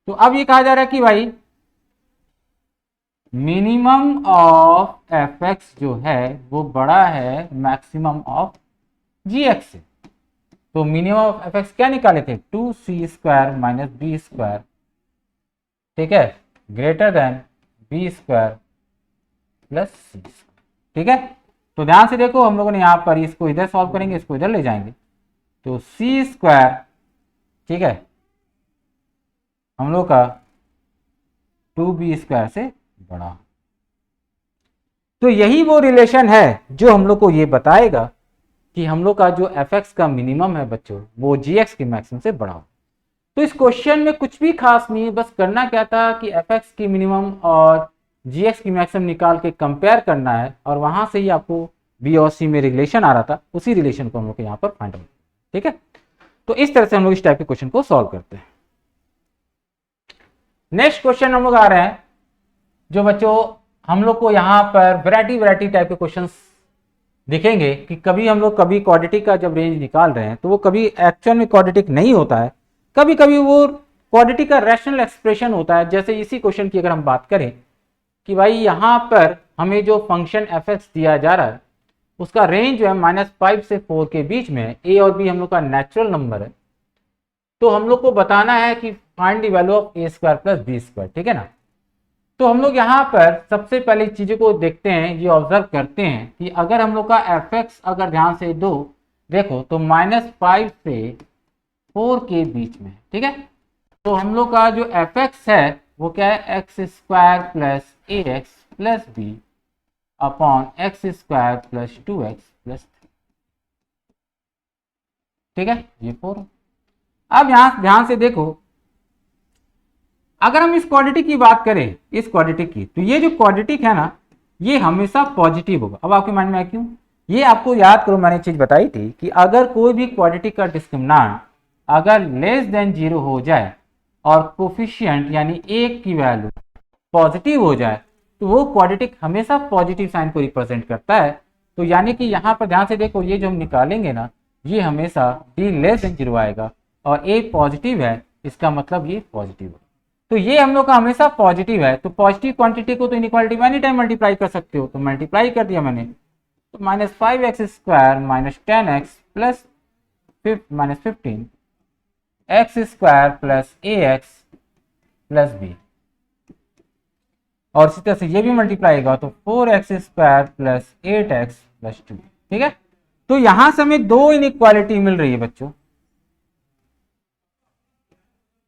तो अब ये कहा जा रहा है कि भाई मिनिमम ऑफ एफ एक्स जो है वो बड़ा है मैक्सिमम ऑफ जी एक्स से। तो मिनिमम ऑफ एफ एक्स क्या निकाले थे, 2c square minus B square, ठीक है, greater than b square plus c, ठीक है। तो ध्यान से देखो, हम लोगों ने यहाँ पर इसको इधर सॉल्व करेंगे, इसको इधर ले जाएंगे, तो सी स्क्वायर, ठीक है, हम लोग का 2b स्क्वायर से बड़ा। तो यही वो रिलेशन है जो हम लोग को ये बताएगा कि हम लोग का जो एफ एक्स का मिनिमम है बच्चों वो जी एक्स के मैक्सिमम से बड़ा हो। तो इस क्वेश्चन में कुछ भी खास नहीं है, बस करना क्या था कि एफ एक्स की मिनिमम और जी एक्स की मैक्सिमम निकाल के कंपेयर करना है, और वहां से ही आपको बी और सी में रिलेशन आ रहा था, उसी रिलेशन को हम लोग यहाँ पर फाइंड आउट, ठीक है। तो इस तरह से हम लोग इस टाइप के क्वेश्चन को सॉल्व करते हैं। नेक्स्ट क्वेश्चन हम लोग आ रहे हैं जो बच्चों हम लोग को यहाँ पर वैरायटी टाइप के क्वेश्चंस दिखेंगे कि कभी हम लोग कभी क्वाड्रेटिक का जब रेंज निकाल रहे हैं तो वो कभी एक्चुअल में क्वाड्रेटिक नहीं होता है, कभी कभी वो क्वाड्रेटिक का रैशनल एक्सप्रेशन होता है। जैसे इसी क्वेश्चन की अगर हम बात करें कि भाई यहाँ पर हमें जो फंक्शन एफ एक्स दिया जा रहा है उसका रेंज जो है -5 से 4 के बीच में है, ए और बी हम लोग का नेचुरल नंबर है, तो हम लोग को बताना है कि find the value of A square plus B square, ठीक है ना। तो हम लोग यहाँ पर सबसे पहले चीजों को देखते हैं, ये ऑब्जर्व करते हैं कि अगर हम लोग का एफ एक्स अगर ध्यान से देखो तो -5 से 4 के बीच में, ठीक है। तो हम लोग का जो एफ एक्स है वो क्या है, एक्स स्क्वायर प्लस ए x plus b upon x square plus 2x plus 3, ठीक है, ये 4। अब यहां ध्यान से देखो, अगर हम इस क्वाड्रेटिक की बात करें, इस क्वाड्रेटिक की, तो ये जो क्वाड्रेटिक है ना ये हमेशा पॉजिटिव होगा। अब आपके माइंड में क्यों, ये आपको याद करो, मैंने एक चीज बताई थी कि अगर कोई भी क्वाड्रेटिक का डिस्क्रिमिनेंट अगर लेस देन 0 हो जाए और कोफिशिएंट यानी एक की वैल्यू पॉजिटिव हो जाए तो वो क्वाड्रेटिक हमेशा पॉजिटिव साइन को रिप्रेजेंट करता है। तो यानी कि यहाँ पर ध्यान से देखो, ये जो हम निकालेंगे ना ये हमेशा डी लेस देन 0 आएगा और ए पॉजिटिव है, इसका मतलब ये पॉजिटिव है। तो ये हम लोग का हमेशा पॉजिटिव है, तो पॉजिटिव क्वांटिटी को तो इनइक्वालिटी में एनी टाइम मल्टीप्लाई कर सकते हो, तो मल्टीप्लाई कर दिया मैंने, तो -5x square minus 10x plus -15 x square plus ए एक्स प्लस बी, और इसी तरह से ये भी मल्टीप्लाई होगा तो 4x square plus 8x plus 2, ठीक है। तो यहां से हमें दो इनइक्वालिटी मिल रही है बच्चों,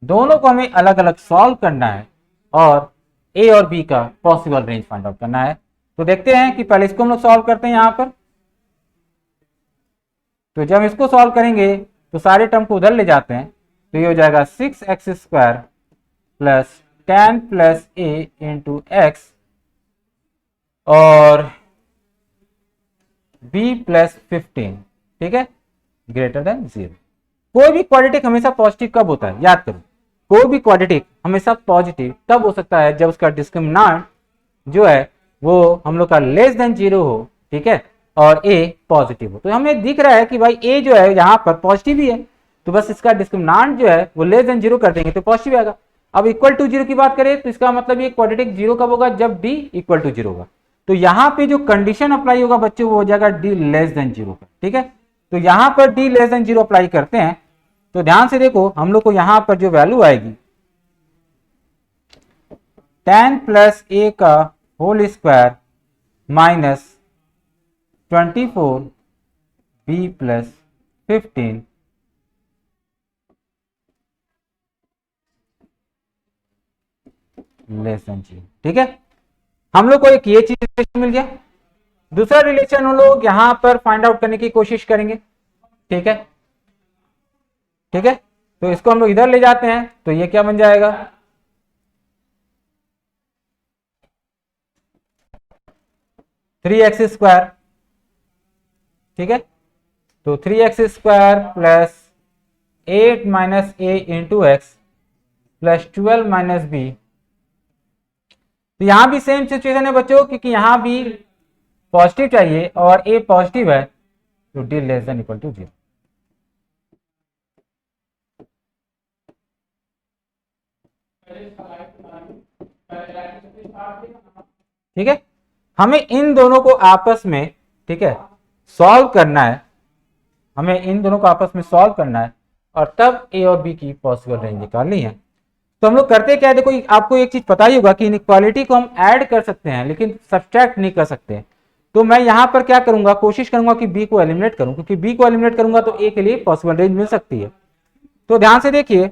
दोनों को हमें अलग अलग सॉल्व करना है और ए और बी का पॉसिबल रेंज फाइंड आउट करना है। तो देखते हैं कि पहले इसको हम लोग सॉल्व करते हैं यहां पर। तो जब इसको सॉल्व करेंगे तो सारे टर्म को उधर ले जाते हैं, तो ये हो जाएगा 6x स्क्वायर प्लस 10 प्लस ए इंटू एक्स और b प्लस 15, ठीक है, ग्रेटर देन 0। कोई भी क्वाड्रेटिक हमेशा पॉजिटिव कब होता है, याद करो, कोई भी क्वाड्रेटिक हमेशा पॉजिटिव तब हो सकता है जब उसका डिस्क्रिमिनेंट जो है वो हम लोग का लेस देन 0 हो, ठीक है, और a पॉजिटिव हो। तो हमें दिख रहा है कि भाई a जो है यहाँ पर पॉजिटिव ही है, तो बस इसका डिस्क्रिमिनेंट जो है वो लेस देन 0 कर देंगे तो पॉजिटिव आएगा। अब इक्वल टू 0 की बात करें तो इसका मतलब ये क्वाड्रेटिक 0 कब होगा, जब d इक्वल टू 0 होगा। तो यहाँ पे जो कंडीशन अप्लाई होगा बच्चों वो हो जाएगा d लेस देन 0 का, ठीक है। तो यहाँ पर d लेस देन 0 अप्लाई करते हैं, तो ध्यान से देखो हम लोग को यहाँ पर जो वैल्यू आएगी 10 प्लस a का whole square minus 24 b plus 15 less than 0, ठीक है। हम लोग को एक ये चीज मिल गया। दूसरा रिलेशन हम लोग यहां पर फाइंड आउट करने की कोशिश करेंगे, ठीक है, ठीक है। तो इसको हम लोग इधर ले जाते हैं, तो ये क्या बन जाएगा, थ्री एक्स स्क्वायर, ठीक है। तो 3x square plus 8 minus a into x plus 12 minus b. तो यहां भी सेम सिचुएशन है बच्चों, क्योंकि यहां भी पॉजिटिव चाहिए और a पॉजिटिव है, तो d less than equal to 0। ठीक है, हमें इन दोनों को आपस में, ठीक है, सॉल्व करना है, हमें इन दोनों को आपस में सॉल्व करना है और तब a और b की पॉसिबल रेंज निकालनी है। तो हम लोग करते क्या है, देखो आपको एक चीज पता ही होगा कि इनइक्वालिटी को हम ऐड कर सकते हैं लेकिन सब्ट्रैक्ट नहीं कर सकते। तो मैं यहां पर क्या करूंगा, कोशिश करूंगा कि b को एलिमिनेट करूं, क्योंकि b को एलिमिनेट करूंगा तो a के लिए पॉसिबल रेंज मिल सकती है। तो ध्यान से देखिए,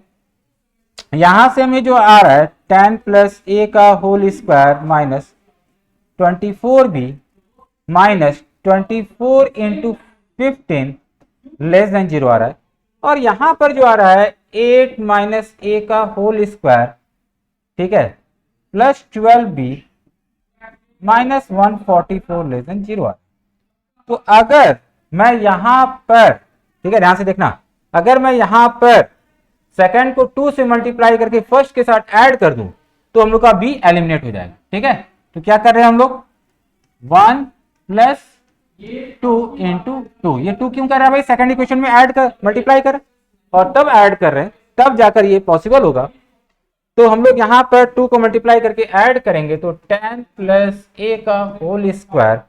यहां से हमें जो आ रहा है 10 प्लस a का whole square minus 24b minus 24 into 15 less than 0 आ रहा है, और यहां पर जो आ रहा है 8 माइनस ए का होल स्क्वायर, ठीक है, plus 12b minus 144 less than 0 आ रहा है। तो अगर मैं यहां पर, ठीक है, ध्यान से देखना, अगर मैं यहां पर सेकंड को 2 से मल्टीप्लाई करके फर्स्ट के साथ ऐड कर दूं तो हम लोग का बी एलिमिनेट हो जाएगा। ठीक है, तो क्या कर रहे हैं हम लोग 1 प्लस 2 इंटू 2, ये 2 क्यों कर रहा है भाई, सेकंड इक्वेशन में ऐड कर मल्टीप्लाई कर, और तब ऐड कर रहे हैं तब जाकर ये पॉसिबल होगा। तो हम लोग यहाँ पर 2 को मल्टीप्लाई करके ऐड करेंगे तो 10 प्लस ए का होल स्क्वायर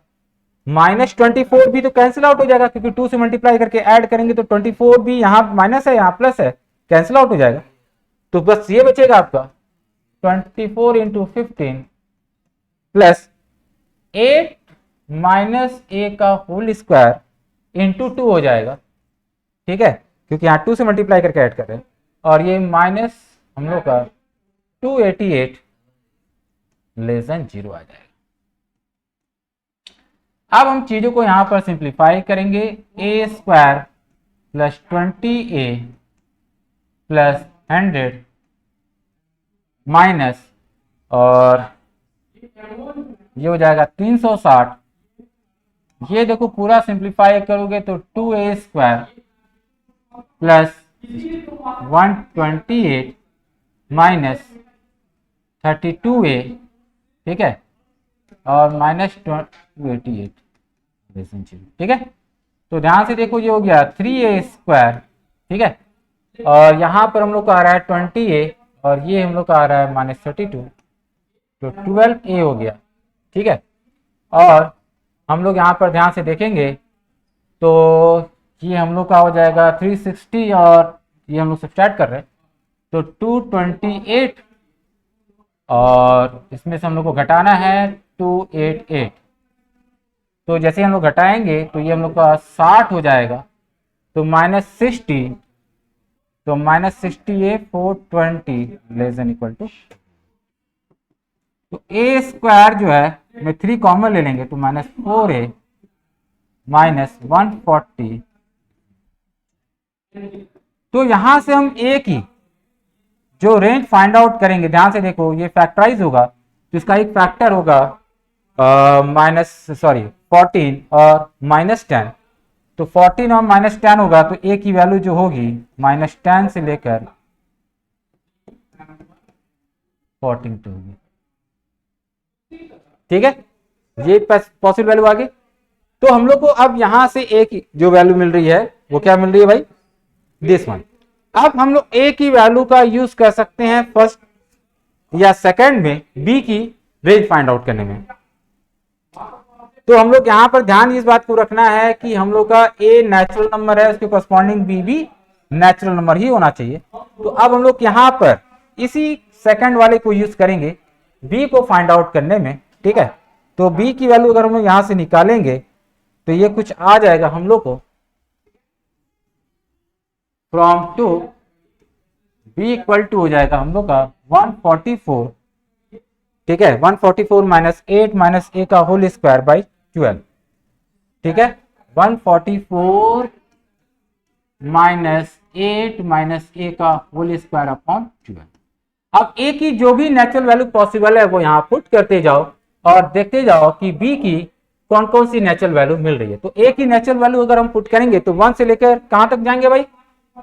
माइनस 24 भी तो कैंसिल आउट हो जाएगा, क्योंकि 2 से मल्टीप्लाई करके ऐड करेंगे तो 24 भी यहाँ माइनस है यहाँ प्लस है, कैंसिल आउट हो जाएगा। तो बस ये बचेगा आपका 24 इंटू 15 प्लस 8 माइनस ए का होल स्क्वायर इंटू 2 हो जाएगा। ठीक है, क्योंकि यहाँ 2 से मल्टीप्लाई करके ऐड कर रहे हैं, और ये माइनस हम लोग का 288 लेस देन 0 आ जाएगा। अब हम चीजों को यहां पर सिंप्लीफाई करेंगे, a square plus 20a plus 100 minus, और ये हो जाएगा 360, ये देखो पूरा सिंप्लीफाई करोगे तो 2a square plus 128 minus 32a, ठीक है, और माइनस 288, ठीक है। तो ध्यान से देखो ये हो गया 3a स्क्वायर, ठीक है, और यहाँ पर हम लोग का आ रहा है 20a और ये हम लोग का आ रहा है माइनस 32, तो 12a हो गया। ठीक है, और हम लोग यहाँ पर ध्यान से देखेंगे तो ये हम लोग का हो जाएगा 360 और ये हम लोग सब्सट्रैक्ट कर रहे हैं तो 228, और इसमें से हम लोग को घटाना है 288, तो जैसे हम लोग घटाएंगे तो ये हम लोग का 60 हो जाएगा, तो माइनस 60, तो minus 60a 420 less than equal to, तो ए स्क्वायर जो है में 3 कॉमन ले लेंगे तो माइनस 4a माइनस 140, तो यहां से हम ए की जो रेंज फाइंड आउट करेंगे, ध्यान से देखो ये फैक्टराइज होगा तो इसका एक फैक्टर होगा -14 और -10, तो 14 और -10 होगा तो ए की वैल्यू जो होगी -10 से लेकर 14 तक होगी। ठीक है, ये पॉसिबल वैल्यू आ गई। तो हम लोग को अब यहां से ए की जो वैल्यू मिल रही है वो क्या मिल रही है भाई, दिस वन। अब हम लोग ए की वैल्यू का यूज कर सकते हैं फर्स्ट या सेकंड में बी की रेंज फाइंड आउट करने में। तो हम लोग यहां पर ध्यान इस बात को रखना है कि हम लोग का ए नेचुरल नंबर है, उसके करस्पॉन्डिंग बी भी नेचुरल नंबर ही होना चाहिए। तो अब हम लोग यहां पर इसी सेकंड वाले को यूज करेंगे बी को फाइंड आउट करने में। ठीक है, तो बी की वैल्यू अगर हम लोग यहां से निकालेंगे तो ये कुछ आ जाएगा हम लोग को from to B equal to हो जाएगा हम लोग का 144। ठीक है, 144 माइनस 8 माइनस ए का होल स्क्वायर बाई 12। ठीक है, 144 माइनस 8 माइनस ए का होल स्क्वायर अपॉन 12। अब ए की जो भी नेचुरल वैल्यू पॉसिबल है वो यहाँ पुट करते जाओ और देखते जाओ कि बी की कौन कौन सी नेचुरल वैल्यू मिल रही है। तो ए की नेचुरल वैल्यू अगर हम पुट करेंगे तो 1 से लेकर कहां तक जाएंगे भाई,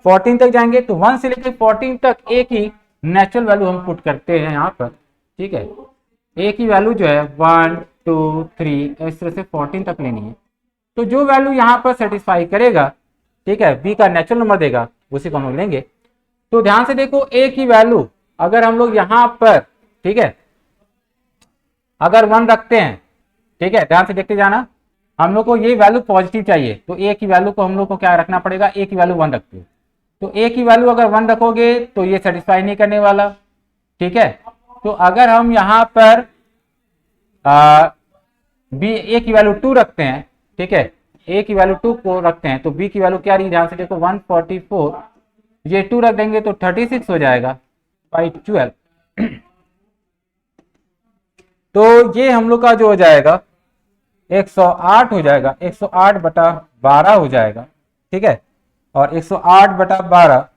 14 तक जाएंगे। तो 1 से लेकर 14 तक ए की नेचुरल वैल्यू हम पुट करते हैं यहाँ पर। ठीक है, ए की वैल्यू जो है 1 2 3 इस तरह से 14 तक लेनी है। तो जो वैल्यू यहाँ पर सेटिस्फाई करेगा, ठीक है, बी का नेचुरल नंबर देगा, उसी को हम लोग लेंगे। तो ध्यान से देखो ए की वैल्यू अगर हम लोग यहाँ पर, ठीक है, अगर 1 रखते हैं, ठीक है, ध्यान से देखते जाना, हम लोग को ये वैल्यू पॉजिटिव चाहिए तो ए की वैल्यू को हम लोग को क्या रखना पड़ेगा, ए की वैल्यू 1 रखते हो तो ए की वैल्यू अगर 1 रखोगे तो ये सेटिस्फाई नहीं करने वाला। ठीक है, तो अगर हम यहाँ पर बी ए की वैल्यू 2 रखते हैं, ठीक है, ए की वैल्यू 2 को रखते हैं तो बी की वैल्यू क्या रही, ध्यान से देखो 144, ये 2 रख देंगे तो 36 हो जाएगा बाई 12। तो ये हम लोग का जो हो जाएगा 108 हो जाएगा, 108 बटा 12 हो जाएगा। ठीक है, और 108 बटा 12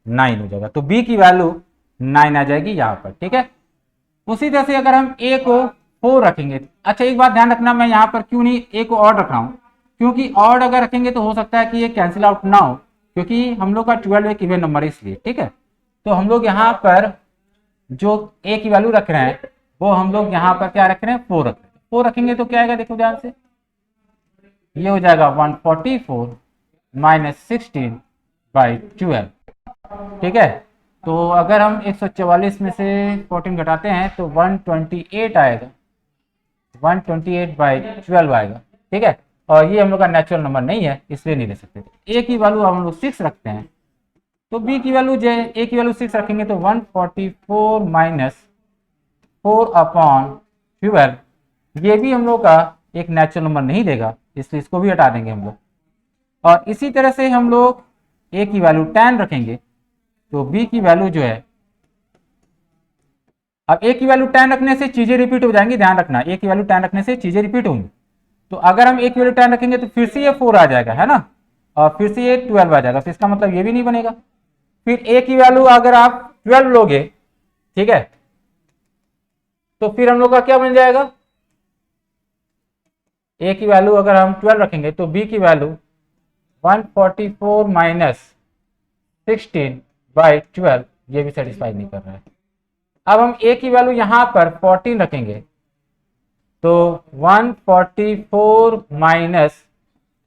9 हो जाएगा, तो बी की वैल्यू 9 आ जाएगी यहाँ पर। ठीक है, उसी तरह से अगर हम ए को 4 रखेंगे, अच्छा एक बात ध्यान रखना, मैं यहाँ पर क्यों नहीं ए को ऑड रख रहा हूँ, क्योंकि ऑड अगर रखेंगे तो हो सकता है कि ये कैंसिल आउट ना हो, क्योंकि हम लोग का 12 एक इवन नंबर है इसलिए। ठीक है, तो हम लोग यहाँ पर जो ए की वैल्यू रख रहे हैं वो हम लोग यहाँ पर क्या रख रहे हैं, 4 रख रहे हैं। 4 रखेंगे तो क्या आएगा, देखो ध्यान से, ये हो जाएगा 144 माइनस 16/12। ठीक है, तो अगर हम 144 में से 14 घटाते हैं तो 128 आएगा, 128/12 आएगा। ठीक है, और ये हम लोग का नेचुरल नंबर नहीं है इसलिए नहीं ले सकते। ए की वैल्यू हम लोग 6 रखते हैं, तो बी की वैल्यू जो है, ए की वैल्यू 6 रखेंगे तो 144 माइनस 4/12, ये भी हम लोग का एक नेचुरल नंबर नहीं देगा, इसलिए इसको भी हटा देंगे हम लोग। और इसी तरह से हम लोग ए की वैल्यू 10 रखेंगे तो बी की वैल्यू जो है, अब ए की वैल्यू 10 रखने से चीजें रिपीट हो जाएंगी, ध्यान रखना, ए की वैल्यू 10 रखने से चीजें रिपीट होंगी। तो अगर हम ए की वैल्यू 10 रखेंगे तो फिर से ये 4 आ जाएगा, है ना, और फिर से ये 12 आ जाएगा, तो इसका मतलब ये भी नहीं बनेगा। फिर ए की वैल्यू अगर आप 12 लोगे, ठीक है, तो फिर हम लोग का क्या बन जाएगा, ए की वैल्यू अगर हम 12 रखेंगे तो बी की वैल्यू 144 माइनस 16/12, ये भी सेटिस्फाई नहीं कर रहा है। अब हम ए की वैल्यू यहां पर 14 रखेंगे तो 144 माइनस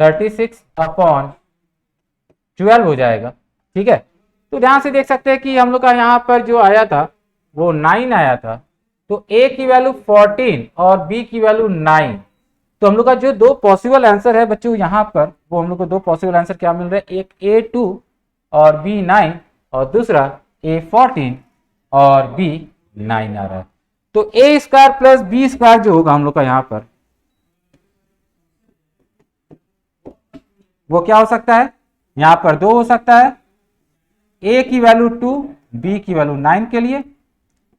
36/12 हो जाएगा। ठीक है, तो ध्यान से देख सकते हैं कि हम लोग का यहाँ पर जो आया था वो 9 आया था, तो ए की वैल्यू 14 और बी की वैल्यू 9, तो हम लोग का जो दो पॉसिबल आंसर है बच्चों यहाँ पर, वो हम लोग को दो पॉसिबल आंसर क्या मिल रहे हैं, एक A2 और B9 और दूसरा A14 और B9 आ रहा है। तो A square plus B square जो होगा हम लोग का यहाँ पर, वो क्या हो सकता है, यहाँ पर 2 हो सकता है, A की वैल्यू 2, B की वैल्यू 9 के लिए,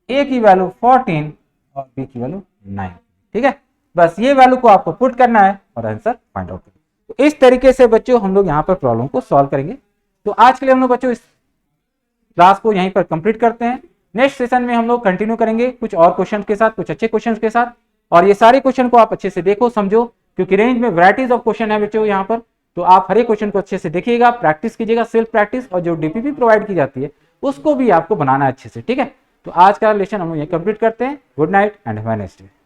A की वैल्यू 14 और B की वैल्यू 9। ठीक है, बस ये वैल्यू को आपको पुट करना है और आंसर फाइंड आउट करना। तो इस तरीके से बच्चों हम लोग यहाँ पर प्रॉब्लम को सॉल्व करेंगे। तो आज के लिए हम लोग बच्चों इस क्लास को यहीं पर कंप्लीट करते हैं। नेक्स्ट सेशन में हम लोग कंटिन्यू करेंगे कुछ और क्वेश्चन के साथ, कुछ अच्छे क्वेश्चन के साथ, और ये सारे क्वेश्चन को आप अच्छे से देखो समझो, क्योंकि रेंज में वैराइटीज ऑफ क्वेश्चन है बच्चों यहाँ पर। तो आप हर एक क्वेश्चन को अच्छे से देखिएगा, प्रैक्टिस कीजिएगा, सेल्फ प्रैक्टिस, और जो डीपीपी प्रोवाइड की जाती है उसको भी आपको बनाना है अच्छे से। ठीक है, तो आज का लेसन हम लोग ये कंप्लीट करते हैं। Good night and have a nice day.